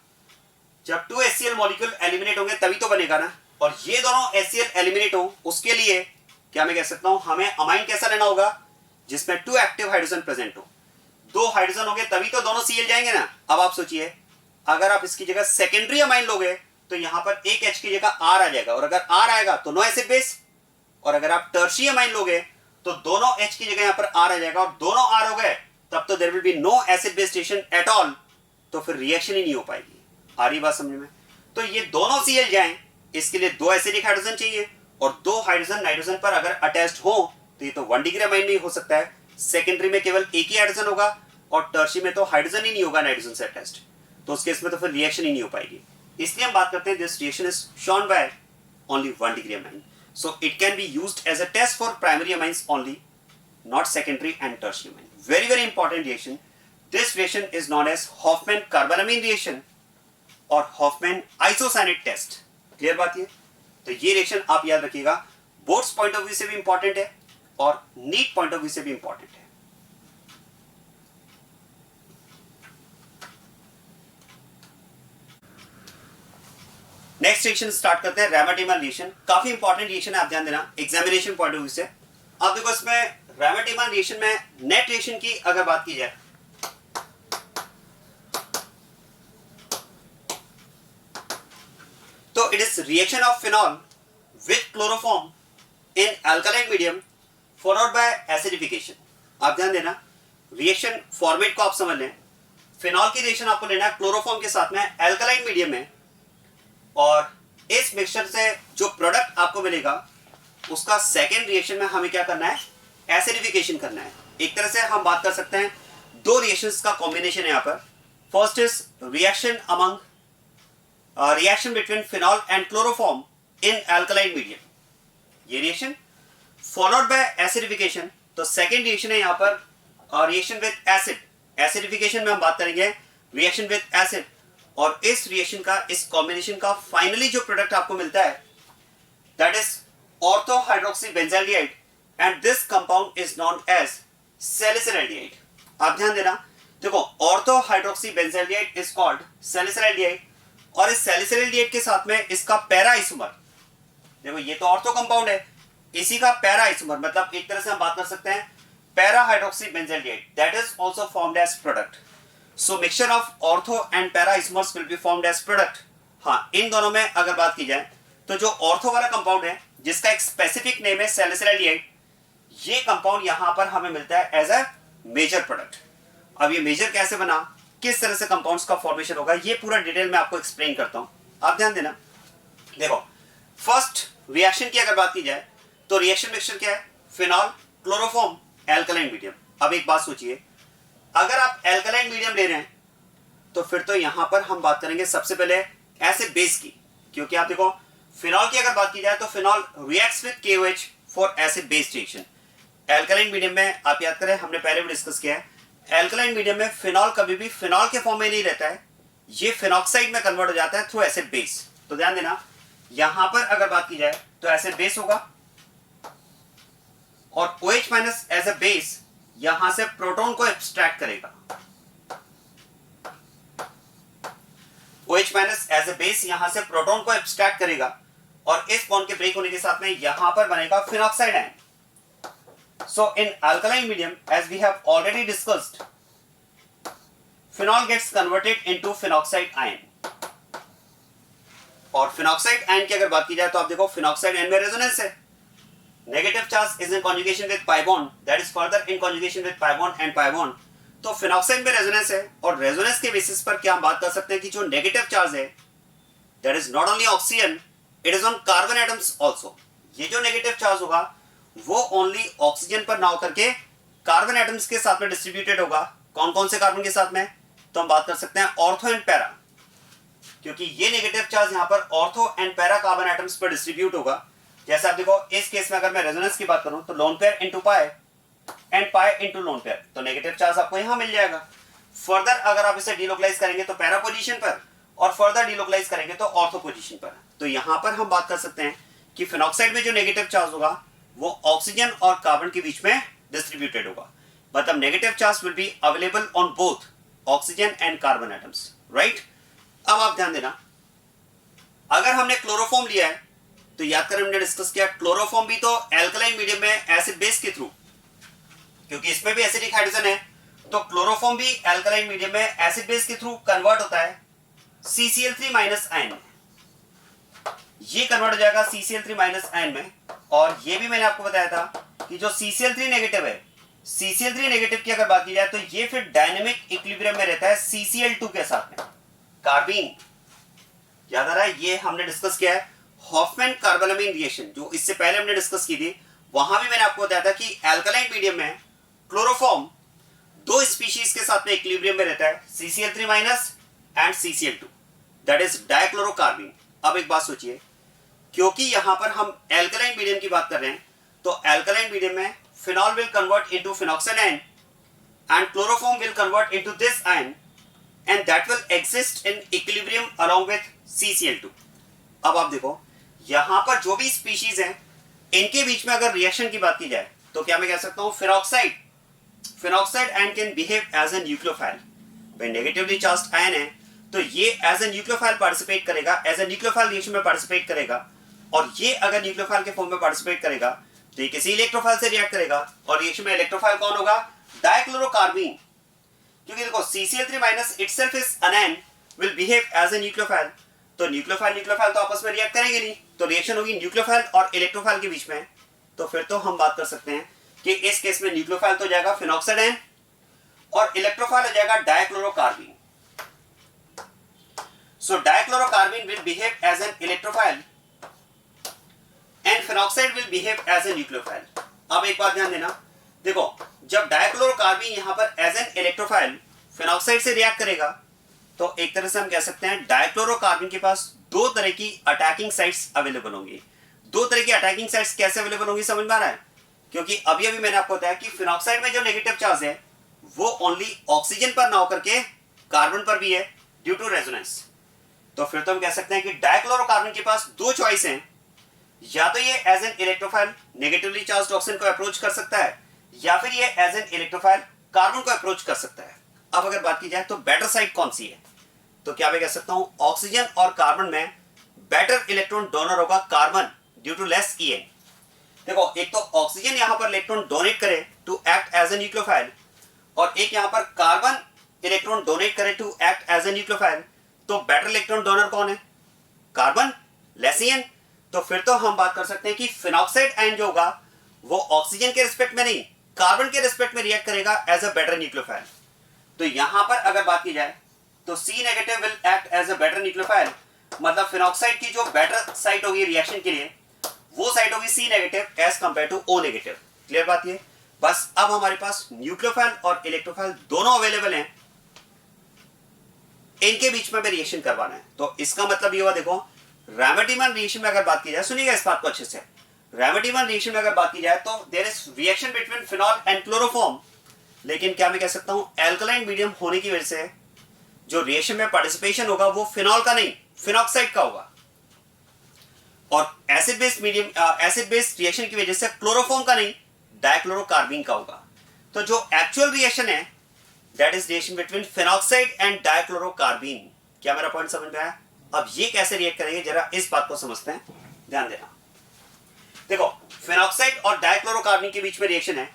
Speaker 1: जब 2 HCl मॉलिक्यूल एलिमिनेट होंगे तभी तो बनेगा ना. और ये दोनों HCl एलिमिनेट हो उसके लिए क्या मैं कह सकता हूं हमें अमाइन कैसा लेना होगा जिसमें 2 एक्टिव हाइड्रोजन प्रेजेंट हो. 2 हाइड्रोजन होंगे तभी तो दोनों Cl जाएंगे ना. अब आप सोचिए अगर आप इसकी जगह सेकेंडरी अमाइन लोगे तो यहां पर एक H की जगह R आ जाएगा, और अगर R आएगा तो नो एसिड बेस. और अगर आप टर्शियरी अमाइन लोगे तो दोनों H की जगह यहां पर R आ जाएगा, और दोनों R हो गए तब तो there will be no acid base station at all. तो फिर रिएक्शन ही नहीं हो पाएगी. आ रही बात समझ में? तो ये दोनों Cl जाएं इसके लिए 2 एसिडिक हाइड्रोजन चाहिए, और 2 हाइड्रोजन नाइट्रोजन पर अगर अटैच्ड हो तो ये तो 1 डिग्री अमाइन नहीं हो सकता है. सेकेंडरी में केवल एक ही हाइड्रोजन होगा और टर्शियरी में तो हाइड्रोजन ही नहीं होगा नाइट्रोजन से अटैच्ड. तो उस केस में तो फिर रिएक्शन ही नहीं हो पाएगी. इसलिए हम बात करते हैं this reaction is shown by only 1 degree amine. So it can be used as a test for primary amines only, not secondary and tertiary amine. Very very important reaction. This reaction is known as Hoffman-carbonamine reaction or Hoffman-isocyanate test. Clear बात ये? तो ये रिएक्शन आप याद रखिएगा, बोर्ड्स पॉइंट ऑफ व्यू से भी इंपॉर्टेंट है और नीट पॉइंट ऑफ व्यू से भी इंपॉर्टेंट है. नेक्स्ट रिएक्शन स्टार्ट करते हैं, रैमोटिमल रिएक्शन. काफी इंपॉर्टेंट रिएक्शन है, आप ध्यान देना एग्जामिनेशन पॉइंट ऑफ व्यू से. अब देखो इसमें रैमोटिमल रिएक्शन में नेट रिएक्शन की अगर बात की जाए तो it is reaction of phenol with chloroform in alkaline medium followed by acidification. आप ध्यान देना रिएक्शन फॉर्मेट को आप समझ लें. फिनॉल की रिएक्शन आपको लेना है क्लोरोफॉर्म के साथ में अल्कलाइन मीडियम में, और इस मिक्सचर से जो प्रोडक्ट आपको मिलेगा उसका सेकेंड रिएक्शन में हमें क्या करना है, एसिडिफिकेशन करना है. एक तरह से हम बात कर सकते हैं दो रिएक्शंस का कॉम्बिनेशन है यहाँ पर. First is reaction between phenol and chloroform in alkaline medium, ये रिएक्शन फॉलोड बाय एसिडिफिकेशन. तो सेकेंड रिएक्शन है यहाँ पर रिएक्शन विद एसिड. एसिडिफिकेशन में हम बात करेंगे रिएक्शन विद एसिड, और इस रिएक्शन का, इस कॉम्बिनेशन का फाइनली जो प्रोडक्ट आपको मिलता है that is ortho hydroxy benzaldehyde, and this compound is known as salicylaldehyde. आप ध्यान देना, देखो ortho hydroxy benzaldehyde is called salicylaldehyde, और इस सैलिसिलैल्डिहाइड के साथ में इसका पैरा आइसोमर, देखो ये तो ऑर्थो कंपाउंड है, इसी का पैरा आइसोमर मतलब एक तरह से हम बात कर सकते हैं para hydroxy benzaldehyde, that is also formed as product. So mixture of ortho and para isomers will be formed as product. हाँ, इन दोनों में अगर बात की जाए तो जो ऑर्थो वाला कंपाउंड है जिसका एक स्पेसिफिक नेम है सैलिसिलैल्डिहाइड, ये कंपाउंड यहाँ पर हमें मिलता है एज अ मेजर प्रोडक्ट. अब ये मेजर कैसे बना, किस तरह से कंपाउंड्स का फॉर्मेशन होगा, ये पूरा डिटेल में आपको एक्सप्लेन करता हूँ. आप ध्यान देना. देखो फर्स्ट रिएक्शन की अगर बात की जाए तो रिएक्शन मिक्सचर क्या है, फिनॉल क्लोरोफॉर्म एल्कलाइन मीडियम. अब एक बात सोचिए, अगर आप एल्कलाइन मीडियम ले रहे हैं तो फिर तो यहां पर हम बात करेंगे सबसे पहले एसिड बेस की, क्योंकि आप देखो फिनॉल की अगर बात की जाए तो phenol reacts with KOH for acid base reaction. Alkaline medium में आप याद करें हमने पहले भी डिस्कस किया है, एल्कलाइन मीडियम में फिनॉल कभी भी फिनॉल के फॉर्म में नहीं रहता है, ये फिनॉक्साइड में कन्वर्ट हो जाता है थ्रू एसिड बेस. तो ध्यान देना यहां पर अगर बात की जाए तो एसिड बेस होगा, और OH minus as a base यहां से प्रोटॉन को एब्स्ट्रैक्ट करेगा. OH minus as a base यहां से प्रोटॉन को एब्स्ट्रैक्ट करेगा, और इस बॉन्ड के ब्रेक होने के साथ में यहां पर बनेगा phenoxide ion. So in alkaline medium as we have already discussed, phenol gets converted into phenoxide ion. और फिनॉक्साइड आयन की अगर बात की जाए तो आप देखो फिनॉक्साइड आयन में रेजोनेंस है, negative charge is in conjugation with pi bond, that is further in conjugation with pi bond and pi bond. तो फिनॉक्साइड में रेजोनेंस है, और रेजोनेंस के बेसिस पर क्या हम बात कर सकते हैं कि जो नेगेटिव चार्ज है that is not only oxygen, it is on carbon atoms also. ये जो नेगेटिव चार्ज होगा वो ओनली ऑक्सीजन पर ना होकर के कार्बन एटम्स के साथ में डिस्ट्रीब्यूटेड होगा। कौन कौन से कार्बन के साथ में? तो हम बात कर सकते हैं ऑर्थो एंड पैरा, क्योंकि ये नेगेटिव चार्ज यहाँ पर ortho and para carbon atoms पर डिस्ट्रीब्यूट होगा। जैसे आप देखो इस केस में अगर मैं रेजोनेंस की बात करूं तो lone pair into pi and pi into lone pair, तो नेगेटिव चार्ज आपको यहां मिल जाएगा। फर्दर अगर आप इसे डीलोकलाइज करेंगे तो पैरा पोजीशन पर, और फर्दर डीलोकलाइज करेंगे तो ऑर्थो पोजीशन पर। तो यहां पर हम बात कर सकते हैं कि फिनॉक्साइड में जो नेगेटिव चार्ज होगा वो ऑक्सीजन और कार्बन के बीच में डिस्ट्रीब्यूटेड होगा, मतलब negative charge will be available on both oxygen and carbon atoms, right. अब आप ध्यान देना, अगर हमने क्लोरोफॉर्म लिया है तो याद करें हमने डिस्कस किया क्लोरोफॉर्म भी तो एल्कलाइन मीडियम में एसिड बेस के थ्रू, क्योंकि इसमें भी एसिडिक हाइड्रोजन है, तो क्लोरोफॉर्म भी एल्कलाइन मीडियम में एसिड बेस के थ्रू कन्वर्ट होता है CCl3- आयन में। ये कन्वर्ट हो जाएगा CCl3- आयन में। और ये भी मैंने आपको बताया था कि जो CCl3 नेगेटिव है, CCl3 नेगेटिव की अगर बात की जाए तो ये फिर डायनेमिक इक्विलिब्रियम में रहता है CCl2 के साथ में। कार्बीन याद आ रहा है, ये हमने डिस्कस किया है हॉफमैन कार्बोनामाइन रिएक्शन, जो इससे पहले हमने डिस्कस की थी। वहां भी मैंने आपको बताया था कि एल्कलाइन मीडियम में क्लोरोफॉर्म दो स्पीशीज के साथ में इक्विलिब्रियम में रहता है, CCl3- and CCl2, that is डाइक्लोरोकार्बीन। अब एक बात सोचिए, क्योंकि यहां पर हम एल्कलाइन मीडियम की बात कर रहे हैं, तो एल्कलाइन मीडियम में phenol will convert into phenoxide ion and chloroform will convert into this ion and that will exist in equilibrium along with CCl2। अब आप देखो यहां पर जो भी स्पीशीज हैं इनके बीच में अगर रिएक्शन की बात की जाए तो क्या मैं कह सकता हूं phenoxide ion can behave as a nucleophile. भाई नेगेटिवली चार्ज्ड आयन है तो ये एज ए न्यूक्लियोफाइल पार्टिसिपेट करेगा, एज ए न्यूक्लियोफाइल रिएक्शन में पार्टिसिपेट करेगा। और ये अगर न्यूक्लियोफाइल के फॉर्म में पार्टिसिपेट करेगा तो ये किसी इलेक्ट्रोफाइल से रिएक्ट करेगा, और रिएक्शन में इलेक्ट्रोफाइल कौन होगा? डाइक्लोरोकार्बीन। क्योंकि देखो CCl3- itself is anion will behave as a nucleophile, तो न्यूक्लियोफाइल तो आपस में रिएक्ट करेंगे नहीं, तो रिएक्शन होगी न्यूक्लियोफाइल और इलेक्ट्रोफाइल के बीच में। तो फिर तो हम बात कर सकते हैं कि इस केस में न्यूक्लियोफाइल तो हो जाएगा फिनॉक्साइड आयन और इलेक्ट्रोफाइल हो जाएगा dichlorocarbene. So dichlorocarbene will behave as an electrophile and phenoxide will behave as a nucleophile. अब एक बात ध्यान देना, देखो जब डाइक्लोरोकार्बीन यहां पर एज एन इलेक्ट्रोफाइल फिनॉक्साइड से रिएक्ट करेगा तो एक तरह से हम कह सकते हैं डाइक्लोरोकार्बीन के पास दो तरह की अटैकिंग साइट्स अवेलेबल होंगी। दो तरह की अटैकिंग साइट्स कैसे अवेलेबल होंगी समझ में आ रहा है? क्योंकि अभी अभी मैंने आपको बताया कि फिनॉक्साइड में जो नेगेटिव चार्ज है वो ओनली ऑक्सीजन पर ना होकर के कार्बन पर भी है ड्यू टू रेजोनेंस। तो फिर तो हम कह सकते हैं कि डाइक्लोरोकार्बन के पास दो चॉइस हैं, या तो ये as an electrophile negatively charged oxygen को अप्रोच कर सकता है, या फिर ये एज एन इलेक्ट्रोफाइल कार्बन को अप्रोच कर सकता है। अब अगर बात की जाए तो बेटर साइड कौन सी है, तो क्या मैं कह सकता हूं ऑक्सीजन और कार्बन में बेटर इलेक्ट्रॉन डोनर होगा carbon due to less EN। देखो एक तो ऑक्सीजन यहां पर इलेक्ट्रॉन डोनेट करे to act as a nucleophile, और एक यहां पर कार्बन इलेक्ट्रॉन डोनेट करे to act as a nucleophile. तो बेटर इलेक्ट्रॉन डोनर कौन है? Carbon, less EN। तो फिर तो हम बात कर सकते हैं कि फिनॉक्साइड आयन जो होगा वो ऑक्सीजन के रिस्पेक्ट में नहीं कार्बन के रिस्पेक्ट में रिएक्ट करेगा एज अ बेटर न्यूक्लियोफाइल। तो यहां पर अगर बात की जाए तो C negative will act as a better nucleophile, मतलब फिनॉक्साइड की जो बेटर साइट होगी रिएक्शन के लिए वो साइट होगी C negative as compare to O negative. Clear बात ये? बस अब हमारे पास न्यूक्लियोफाइल और इलेक्ट्रोफाइल दोनों अवेलेबल हैं, इनके बीच में भी रिएक्शन करवाना है। तो इसका मतलब ये हुआ, देखो रैमर-टीमन रिएक्शन में अगर बात की जाए, सुनिएगा इस बात को अच्छे से, रैमर-टीमन रिएक्शन में अगर बात की जाए तो there is reaction between phenol and chloroform. लेकिन क्या मैं कह सकता हूं एल्कलाइन मीडियम होने की वजह से जो रिएक्शन में पार्टिसिपेशन होगा वो फिनॉल का नहीं फिनॉक्साइड का होगा, और एसिड बेस्ड रिएक्शन की वजह से क्लोरोफॉर्म का नहीं डाइक्लोरोकार्बीन का होगा। तो जो एक्चुअल रिएक्शन है that is reaction between phenoxide and डाइक्लोरोकार्बीन। क्या मेरा पॉइंट समझ में आया? अब ये कैसे रिएक्ट करेंगे जरा इस बात को समझते हैं, ध्यान देना। देखो फिनॉक्साइड और डाइक्लोरोकार्बीन के बीच में रिएक्शन है,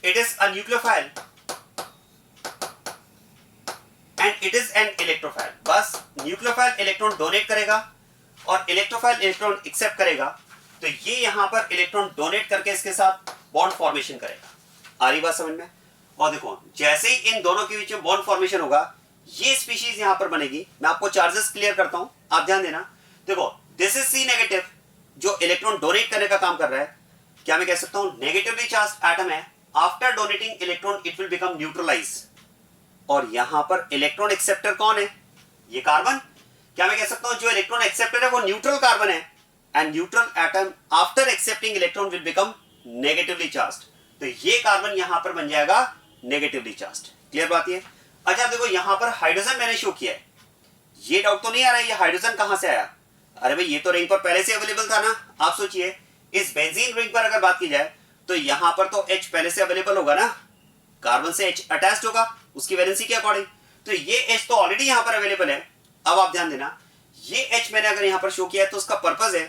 Speaker 1: it is a nucleophile and it is an electrophile. बस न्यूक्लियोफाइल इलेक्ट्रॉन डोनेट करेगा और इलेक्ट्रोफाइल इलेक्ट्रॉन एक्सेप्ट करेगा, तो ये यहां पर इलेक्ट्रॉन डोनेट करके इसके साथ बॉन्ड फॉर्मेशन करेगा। आ रही बात समझ में? और देखो जैसे ही इन दोनों के बीच में बॉन्ड फॉर्मेशन होगा ये स्पीशीज यहां पर बनेगी। मैं आपको चार्जेस क्लियर करता हूं, आप ध्यान देना। देखो दिस इज सी नेगेटिव जो इलेक्ट्रॉन डोनेट करने का काम कर रहा है। क्या मैं कह सकता हूं नेगेटिवली चार्ज्ड एटम है, after donating electron it will become neutralize. और यहां पर इलेक्ट्रॉन एक्सेप्टर कौन है? ये कार्बन। क्या मैं कह सकता हूं जो इलेक्ट्रॉन एक्सेप्टर है वो न्यूट्रल कार्बन है, and neutral atom after accepting electron will become negatively charged. तो ये कार्बन यहां पर बन जाएगा नेगेटिवली चार्ज्ड। क्लियर बात ये? अच्छा देखो यहां पर हाइड्रोजन मैंने शो किया है, ये डाउट तो नहीं आ रहा है ये हाइड्रोजन कहां से आया? अरे भाई ये तो रिंग पर पहले से अवेलेबल था ना। आप सोचिए इस बेंजीन रिंग पर अगर बात की जाए तो यहां पर तो H पहले से अवेलेबल होगा ना, कार्बन से H अटैच्ड होगा उसकी वैलेंसी के अकॉर्डिंग। तो ये H तो ऑलरेडी यहां पर अवेलेबल है। अब आप ध्यान देना ये H मैंने अगर यहां पर शो किया है तो उसका पर्पस है,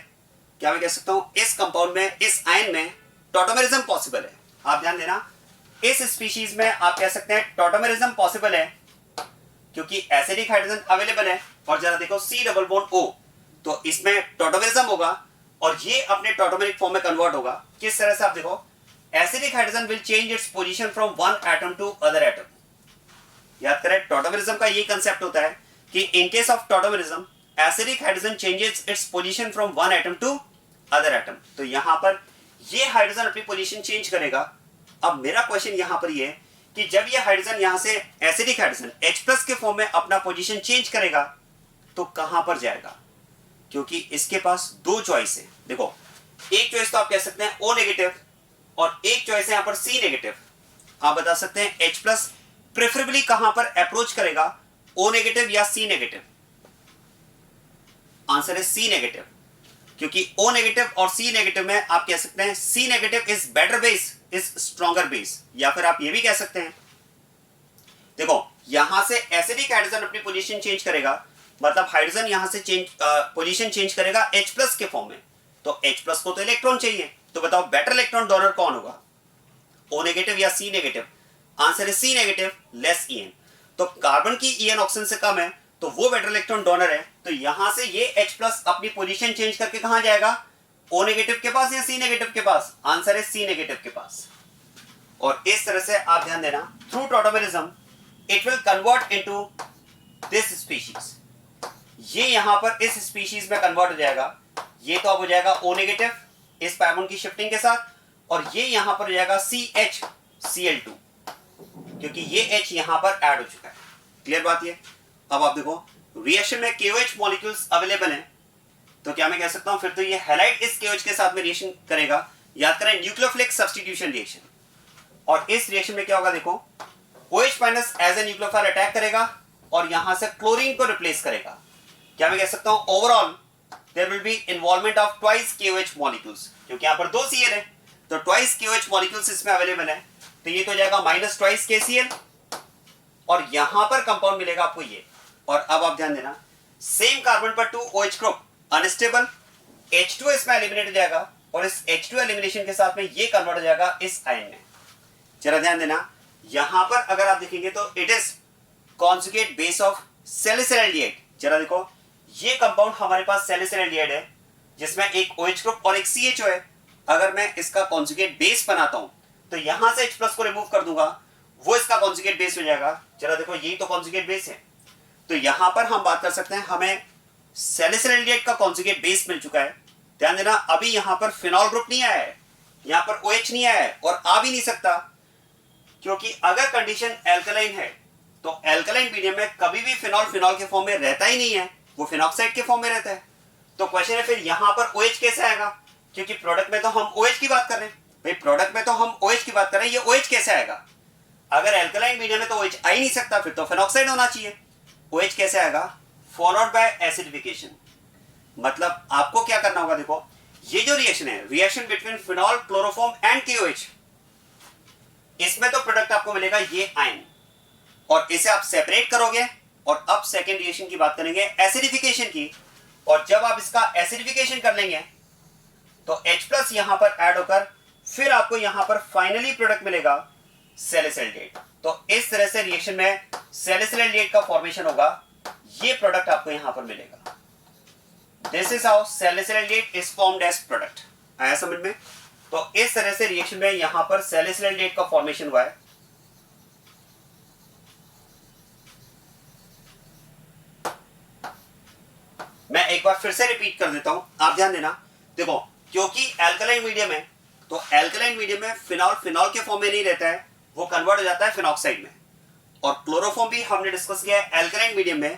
Speaker 1: क्या मैं कह सकता हूं इस कंपाउंड में, इस आयन में टॉटोमेरिज्म पॉसिबल है। आप ध्यान देना इस स्पीशीज में आप कह सकते हैं टॉटोमेरिज्म पॉसिबल है क्योंकि एसिडिक हाइड्रोजन अवेलेबल है। और जरा देखो C डबल बॉन्ड O, तो इसमें टॉटोमेरिज्म होगा और ये अपने टॉटोमेरिक फॉर्म में कन्वर्ट होगा। किस तरह से? आप देखो acidic hydrogen will change its position from one atom to other atom. याद करें टॉटोमेरिज्म का ये कंसेप्ट होता है कि in case of tautomerism acidic hydrogen changes its position from one atom to other atom. तो यहां पर ये हाइड्रोजन अपनी पोजीशन चेंज करेगा। अब मेरा क्वेश्चन यहां पर ये है कि जब ये हाइड्रोजन यहां से एसिडिक हाइड्रोजन H+ के फॉर्म में अपना पोजीशन चेंज करेगा तो कहां पर जाएगा? क्योंकि इसके पास दो चॉइस है। देखो एक चॉइस तो आप कह सकते हैं O नेगेटिव और एक चॉइस है यहां पर C नेगेटिव। आप बता सकते हैं H+ प्रेफरेबली कहां पर अप्रोच करेगा, O नेगेटिव या C नेगेटिव? आंसर है C नेगेटिव, क्योंकि O नेगेटिव और C नेगेटिव में आप कह सकते हैं C negative is better base, is stronger base. या फिर आप ये भी कह सकते हैं देखो यहां से एसिडिक हाइड्रोजन अपनी पोजीशन चेंज करेगा, मतलब हाइड्रोजन यहां से पोजीशन चेंज करेगा H+ के फॉर्म में। तो H+ को तो इलेक्ट्रॉन चाहिए, तो बताओ बेटर इलेक्ट्रॉन डोनर कौन होगा, O नेगेटिव या C नेगेटिव? आंसर है C नेगेटिव, लेस EN। तो कार्बन की EN ऑक्सीजन से कम है तो वो बेटर इलेक्ट्रॉन डोनर है। तो यहां से ये H+ अपनी पोजीशन चेंज करके कहां जाएगा, O नेगेटिव के पास या C नेगेटिव के पास? आंसर है C नेगेटिव के पास। और इस तरह से आप ध्यान देना through tautomerism it will convert into this species. ये यहां पर इस स्पीशीज में कन्वर्ट हो जाएगा। ये तो अब हो जाएगा O नेगेटिव इस पैबोन की शिफ्टिंग के साथ, और ये यहां पर हो जाएगा CHCl2 क्योंकि ये H यहां पर ऐड हो चुका है। क्लियर बात ये? अब आप देखो रिएक्शन में KOH मॉलिक्यूल्स अवेलेबल हैं, तो क्या मैं कह सकता हूं फिर तो ये हैलाइड इस KOH के साथ में रिएक्शन करेगा। याद करें न्यूक्लियोफिलिक सब्स्टिट्यूशन रिएक्शन। और इस रिएक्शन में क्या होगा देखो OH- as a nucleophile attack करेगा और यहां से क्लोरीन को रिप्लेस करेगा। क्या मैं कह सकता हूं overall there will be involvement of twice KOH molecules, क्योंकि यहां पर 2 Cl है तो ट्वाइस KOH मॉलिक्यूल्स इसमें अवेलेबल है। तो ये तो हो जाएगा -2 KCl और यहां पर कंपाउंड मिलेगा आपको ये। और अब आप ध्यान देना सेम कार्बन पर 2 OH ग्रुप अनस्टेबल, H2 इसमें एलिमिनेट हो जाएगा और इस H2 एलिमिनेशन के साथ में ये कन्वर्ट हो जाएगा इस आयन में। जरा ध्यान देना यहां पर अगर आप देखेंगे तो it is conjugate base of salicylaldehyde. जरा देखो ये कंपाउंड हमारे पास सैलिसिलैल्डिहाइड है जिसमें एक OH ग्रुप और एक CHO है। अगर मैं इसका कॉन्जुगेट बेस बनाता हूं तो यहां से H+ को रिमूव कर दूंगा, वो इसका कॉन्जुगेट बेस हो जाएगा। जरा देखो यही तो कॉन्जुगेट बेस है। तो यहां पर हम बात कर सकते हैं हमें सैलिसिलैल्डिहाइड का कॉन्जुगेट बेस मिल चुका है। ध्यान देना अभी यहां पर फिनॉल ग्रुप नहीं आया है, यहां पर OH नहीं आया है और आ भी नहीं सकता, क्योंकि अगर कंडीशन एल्कलाइन है तो एल्कलाइन मीडियम में कभी भी फिनॉल के फॉर्म में रहता ही नहीं है, वो फिनॉक्साइड के फॉर्म में रहता है। तो क्वेश्चन है फिर यहां पर OH कैसे आएगा, क्योंकि प्रोडक्ट में तो हम OH की बात कर रहे हैं। भाई प्रोडक्ट में तो हम OH की बात कर रहे हैं, ये OH कैसे आएगा? अगर एल्कलाइन मीडियम में तो OH आ ही नहीं सकता, फिर तो फिनॉक्साइड होना चाहिए। OH कैसे आएगा? Followed by acidification. मतलब आपको क्या करना होगा, देखो ये जो रिएक्शन है, reaction between phenol, chloroform and KOH, इसमें तो प्रोडक्ट आपको मिलेगा ये आयन, और इसे आप सेपरेट करोगे। और अब सेकेंड रिएक्शन की बात करेंगे एसिडिफिकेशन की, और जब आप इसका एसिडिफिकेशन कर लेंगे तो H+ यहां पर ऐड होकर फिर आपको यहां पर फाइनली प्रोडक्ट मिलेगा सैलिसिलैल्डिहाइड। तो इस तरह से रिएक्शन में सैलिसिलैल्डिहाइड का फॉर्मेशन होगा, ये प्रोडक्ट आपको यहां पर मिलेगा। This is how salicylaldehyde is formed as product. आया समझ में? तो इस तरह से रिएक्शन में यहां पर सैलिसिलेट का फॉर्मेशन हुआ है। मैं एक बार फिर से रिपीट कर देता हूं, आप ध्यान देना। देखो, क्योंकि एल्कलाइन मीडियम है, तो एल्कलाइन मीडियम में फिनॉल फिनॉल के फॉर्म में नहीं रहता है, वो कन्वर्ट हो जाता है फिनॉक्साइड में। और क्लोरोफॉर्म भी हमने डिस्कस किया है, एल्कलाइन मीडियम में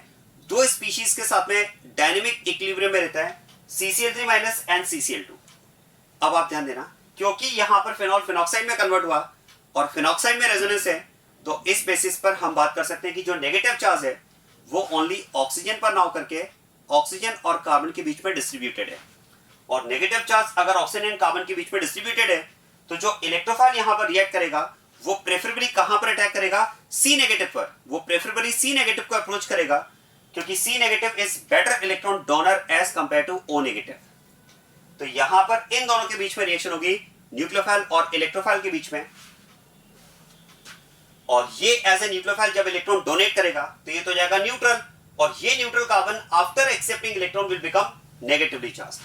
Speaker 1: दो स्पीशीज के साथ में डायनेमिक इक्विलिब्रियम में रहता है, CCl3- एंड CCl2। अब आप ध्यान देना, क्योंकि यहां पर फिनॉल फिनॉक्साइड में कन्वर्ट हुआ और फिनॉक्साइड में रेजोनेंस है, तो इस बेसिस पर हम बात कर सकते हैं कि जो नेगेटिव चार्ज है वो ओनली ऑक्सीजन पर ना होकर के ऑक्सीजन और कार्बन के बीच में डिस्ट्रीब्यूटेड है। और नेगेटिव चार्ज अगर ऑक्सीजन एंड कार्बन के बीच में डिस्ट्रीब्यूटेड है, तो जो इलेक्ट्रोफाइल यहां पर रिएक्ट करेगा वो प्रेफरेबली कहां पर अटैक करेगा? C नेगेटिव पर। वो प्रेफरेबली C नेगेटिव को अप्रोच करेगा, क्योंकि C negative is better electron donor as compare to O negative. तो यहां पर इन दोनों के बीच में रिएक्शन होगी, न्यूक्लियोफाइल और इलेक्ट्रोफाइल के बीच में। और ये एज ए न्यूक्लियोफाइल जब इलेक्ट्रॉन डोनेट करेगा तो ये तो जाएगा न्यूट्रल, और ये neutral carbon after accepting electron will become negatively charge.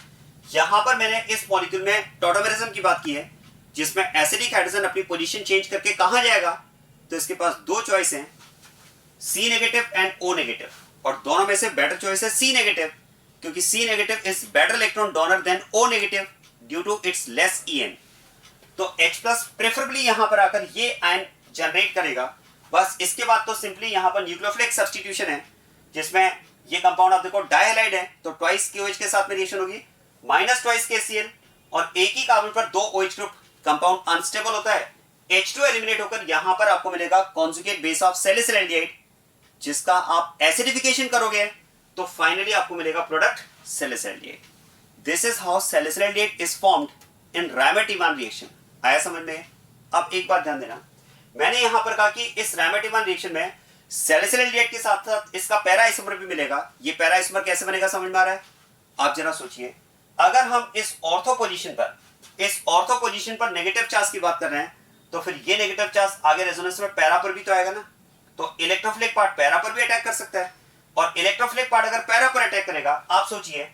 Speaker 1: यहां पर मैंने इस मॉलिक्यूल में टॉटोमेरिज्म की बात की है, जिसमें एसिडिक हाइड्रोजन अपनी पोजीशन चेंज करके कहां जाएगा? तो इसके पास दो चॉइस हैं, C negative and O negative, और दोनों में से बेटर चॉइस है C नेगेटिव, क्योंकि C negative is better electron donor than O negative due to its less En। तो H प्लस प्रेफरेबली यहां पर आकर ये आयन जनरेट करेगा। बस इसके बाद तो सिंपली यहां पर न्यूक्लियोफिलिक सब्स्टिट्यूशन है, जिसमें ये कंपाउंड आप देखो डायहाइलाइड है, तो ट्वाइस KOH के साथ में रिएक्शन होगी, माइनस ट्वाइस KCl, और एक ही कार्बन पर दो OH ग्रुप, कंपाउंड अनस्टेबल होता है। H2 एलिमिनेट होकर यहां पर आपको मिलेगा कॉन्जुगेट बेस ऑफ सैलिसिलैंडियाइड, जिसका आप एसिडिफिकेशन करोगे तो फाइनली आपको मिलेगा product salicylaldehyde. This is how salicylaldehyde is formed in Reimer Tiemann reaction. आया समझ में? अब एक बात ध्यान देना, मैंने यहां पर कहा कि इस रायमेट-इवान रिएक्शन में सैलिसिलैंडियाइड के साथ साथ इसका पैरा आइसोमर भी मिलेगा। ये पैरा आइसोमर कैसे बनेगा समझ में आ रहा है? आप जरा सोचिए, अगर हम इस ऑर्थो पोजीशन पर नेगेटिव चार्ज की बात कर रहे हैं, तो फिर ये नेगेटिव चार्ज आगे रेजोनेंस में पैरा पर भी तो आएगा ना। तो इलेक्ट्रोफिलिक पार्ट पैरा पर भी अटैक कर सकता है, और इलेक्ट्रोफिलिक पार्ट अगर पैरा पर अटैक करेगा, आप सोचिए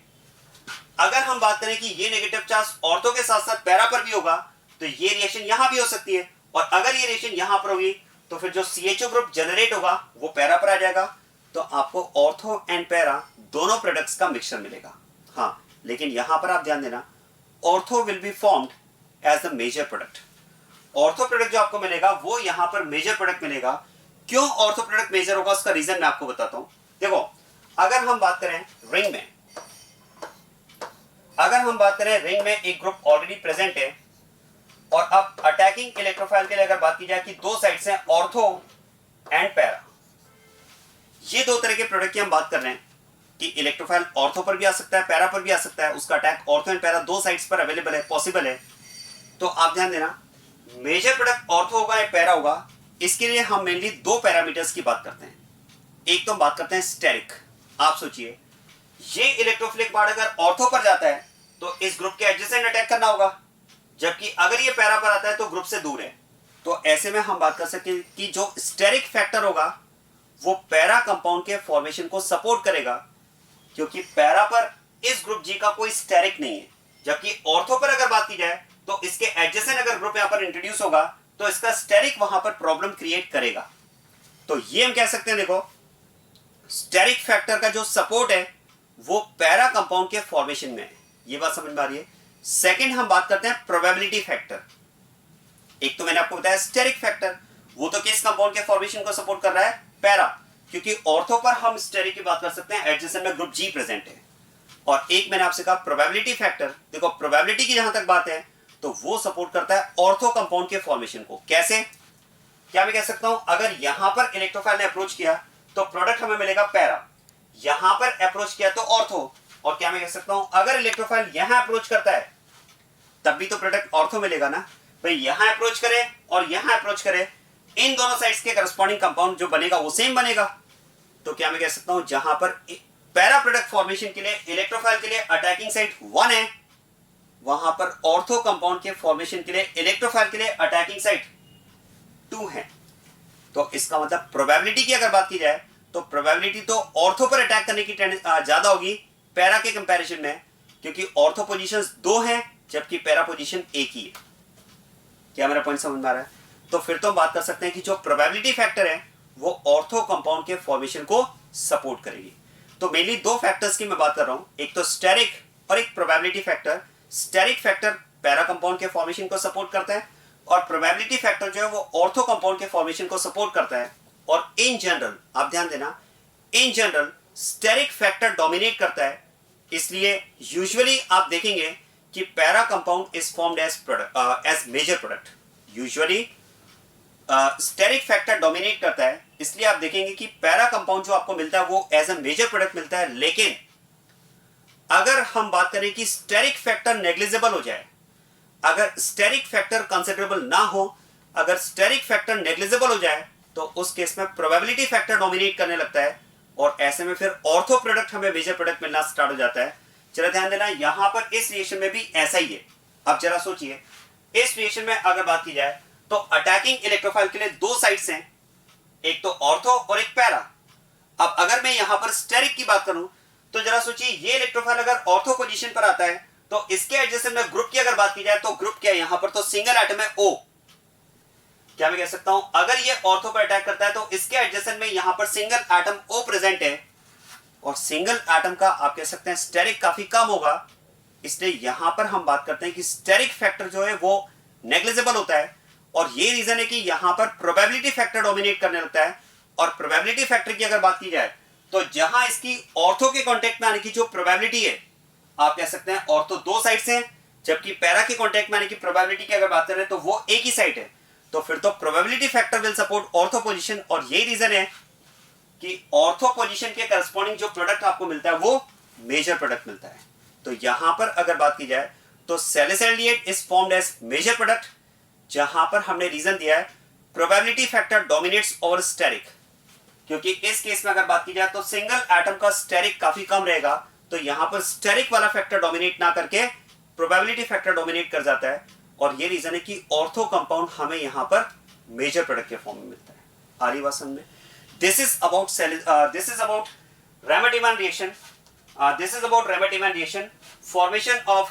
Speaker 1: अगर हम बात करें कि ये नेगेटिव चार्ज ऑर्थो के साथ साथ पैरा पर भी होगा, तो ये रिएक्शन यहां भी हो सकती है, और अगर ये रिएक्शन यहां पर होगी तो फिर जो CHO ग्रुप जनरेट होगा वो पैरा पर आ जाएगा, तो आपको ऑर्थो एंड पैरा दोनों प्रोडक्ट्स का मिक्सचर मिलेगा। हाँ, लेकिन यहां पर आप ध्यान देना, ortho will be formed as the major product. Ortho product जो आपको मिलेगा वो यहां पर मेजर प्रोडक्ट मिलेगा। क्यों ऑर्थो प्रोडक्ट मेजर होगा उसका रीजन मैं आपको बताता हूं। देखो, अगर हम बात करें रिंग में एक ग्रुप ऑलरेडी प्रेजेंट है, और अब अटैकिंग इलेक्ट्रोफाइल के लिए अगर बात की जाए कि दो साइड्स हैं ऑर्थो एंड पैरा, ये दो तरह के प्रोडक्ट की हम बात कर रहे हैं कि इलेक्ट्रोफाइल ऑर्थो पर भी आ सकता है, पैरा पर भी आ सकता है, उसका अटैक ऑर्थो एंड पैरा दो साइड्स पर अवेलेबल है, पॉसिबल है। तो आप ध्यान देना, मेजर प्रोडक्ट ऑर्थो होगा या पैरा होगा, इसके लिए हम मेनली दो पैरामीटर्स की बात करते हैं। एक तो हम बात करते हैं स्टेरिक। आप सोचिए, ये इलेक्ट्रोफिलिक पार्ट अगर ऑर्थो पर जाता है तो इस ग्रुप के एडजेसेंट अटैक करना होगा, जबकि अगर ये पैरा पर आता है तो ग्रुप से दूर है। तो ऐसे में हम बात कर सकते हैं कि जो स्टेरिक फैक्टर होगा वो पैरा कंपाउंड के फॉर्मेशन को सपोर्ट करेगा, क्योंकि पैरा पर इस ग्रुप G का कोई स्टेरिक नहीं है, जबकि ऑर्थो पर अगर बात की जाए तो इसके एडजेसेंट अगर ग्रुप यहां पर इंट्रोड्यूस होगा तो इसका स्टेरिक वहां पर प्रॉब्लम क्रिएट करेगा। तो ये हम कह सकते हैं, देखो, स्टेरिक फैक्टर का जो सपोर्ट है वो पैरा कंपाउंड के फॉर्मेशन में है। ये बात समझ में आ रही है? सेकंड हम बात करते हैं प्रोबेबिलिटी फैक्टर। एक तो मैंने आपको बताया स्टेरिक फैक्टर, वो तो किस कंपाउंड के फॉर्मेशन को सपोर्ट कर रहा है? पैरा, क्योंकि ऑर्थो पर हम स्टेरिक की बात कर सकते हैं, एडजेसेंट में ग्रुप G प्रेजेंट है। और एक मैंने आपसे कहा प्रोबेबिलिटी फैक्टर। देखो, प्रोबेबिलिटी की जहां तक बात है तो वो सपोर्ट करता है ऑर्थो कंपाउंड के फॉर्मेशन को। कैसे? क्या मैं कह सकता हूं, अगर यहां पर इलेक्ट्रोफाइल ने अप्रोच किया तो प्रोडक्ट हमें मिलेगा पैरा, यहां पर अप्रोच किया तो ऑर्थो, और क्या मैं कह सकता हूं, अगर इलेक्ट्रोफाइल यहां अप्रोच करता है तब भी तो प्रोडक्ट ऑर्थो मिलेगा ना भाई। यहां अप्रोच करे और यहां अप्रोच करे, इन दोनों साइड्स के करस्पॉन्डिंग कंपाउंड जो बनेगा वो सेम बनेगा। तो क्या मैं कह सकता हूं, जहां पर पैरा प्रोडक्ट फॉर्मेशन के लिए इलेक्ट्रोफाइल के लिए अटैकिंग साइड 1 है, वहां पर ऑर्थो कंपाउंड के फॉर्मेशन के लिए इलेक्ट्रोफाइल के लिए अटैकिंग साइड 2 है। तो इसका मतलब प्रोबेबिलिटी की अगर बात की जाए तो प्रोबेबिलिटी तो ऑर्थो पर अटैक करने की ज्यादा होगी पैरा के कंपैरिजन में, क्योंकि ऑर्थो पोजीशंस 2 हैं जबकि पैरा पोजीशन एक ही है। क्या मेरा पॉइंट समझ में आ रहा है? तो फिर तो हम बात कर सकते हैं कि जो प्रोबेबिलिटी फैक्टर है वो ऑर्थो कंपाउंड के फॉर्मेशन को सपोर्ट करेगी। तो मेनली दो फैक्टर्स की मैं बात कर रहा हूं, एक तो स्टेरिक और एक probability factor. Steric factor para compound के फॉर्मेशन को सपोर्ट करता है और प्रोबेबिलिटी फैक्टर जो है वो ऑर्थो कंपाउंड के फॉर्मेशन को सपोर्ट करता है। और इन जनरल आप ध्यान देना, in general steric factor dominate करता है, इसलिए यूजुअली आप देखेंगे कि para compound is formed as major product. Usually steric factor dominate करता है, इसलिए आप देखेंगे कि पैरा कंपाउंड जो आपको मिलता है वो एज अ मेजर प्रोडक्ट मिलता है। लेकिन अगर हम बात करें कि स्टेरिक फैक्टर नेग्लिजिबल हो जाए, अगर स्टेरिक फैक्टर कंसिडरेबल ना हो, अगर स्टेरिक फैक्टर नेग्लिजिबल हो जाए, तो उस केस में प्रोबेबिलिटी फैक्टर डोमिनेट करने लगता है और ऐसे में फिर ऑर्थो प्रोडक्ट हमें मेजर प्रोडक्ट मिलना स्टार्ट हो जाता है। जरा ध्यान देना, यहां पर इस रिएक्शन में भी ऐसा ही है। अब जरा सोचिए, इस रिएक्शन में अगर बात की जाए तो अटैकिंग इलेक्ट्रोफाइल के लिए दो साइड्स हैं, एक तो ऑर्थो और एक पैरा। अब अगर मैं यहां पर स्टेरिक की बात करूं तो जरा सोचिए, ये इलेक्ट्रोफाइल अगर ऑर्थो पोजीशन पर आता है तो इसके एडजेसेंट में ग्रुप की अगर बात की जाए तो ग्रुप क्या है, यहां पर तो सिंगल एटम है O। क्या मैं कह सकता हूं, अगर ये ऑर्थो पर अटैक करता है तो इसके एडजेसेंट में यहां पर सिंगल एटम O प्रेजेंट है और सिंगल एटम का आप कह सकते हैं स्टेरिक काफी कम होगा। इसलिए यहां पर हम बात करते हैं कि स्टेरिक फैक्टर जो है वो नेग्लिजिबल होता है और ये रीजन है कि यहां पर प्रोबेबिलिटी फैक्टर डोमिनेट करने लगता है। और प्रोबेबिलिटी फैक्टर की अगर बात की जाए तो जहां इसकी ऑर्थो के कांटेक्ट में आने की जो प्रोबेबिलिटी है, आप कह सकते हैं ऑर्थो दो साइड से, जबकि पैरा के कांटेक्ट में आने की प्रोबेबिलिटी की अगर बात करें तो वो एक ही साइड है। तो फिर तो probability factor will support ortho position और यही रीजन है कि ऑर्थो पोजीशन के करस्पॉन्डिंग जो प्रोडक्ट आपको मिलता है वो मेजर प्रोडक्ट मिलता है। तो यहां पर अगर बात की जाए तो salicylaldehyde is formed as major product, जहां पर हमने रीजन दिया है probability factor dominates over steric, क्योंकि इस केस में अगर बात की जाए तो सिंगल एटम का स्टेरिक काफी कम रहेगा, तो यहां पर स्टेरिक वाला फैक्टर डोमिनेट ना करके प्रोबेबिलिटी फैक्टर डोमिनेट कर जाता है और ये रीजन है कि ऑर्थो कंपाउंड हमें यहां पर मेजर प्रोडक्ट के फॉर्म में मिलता है। आ रही बात समझ में? This is about Raman-Diemann reaction. This is about Raman-Diemann reaction, formation of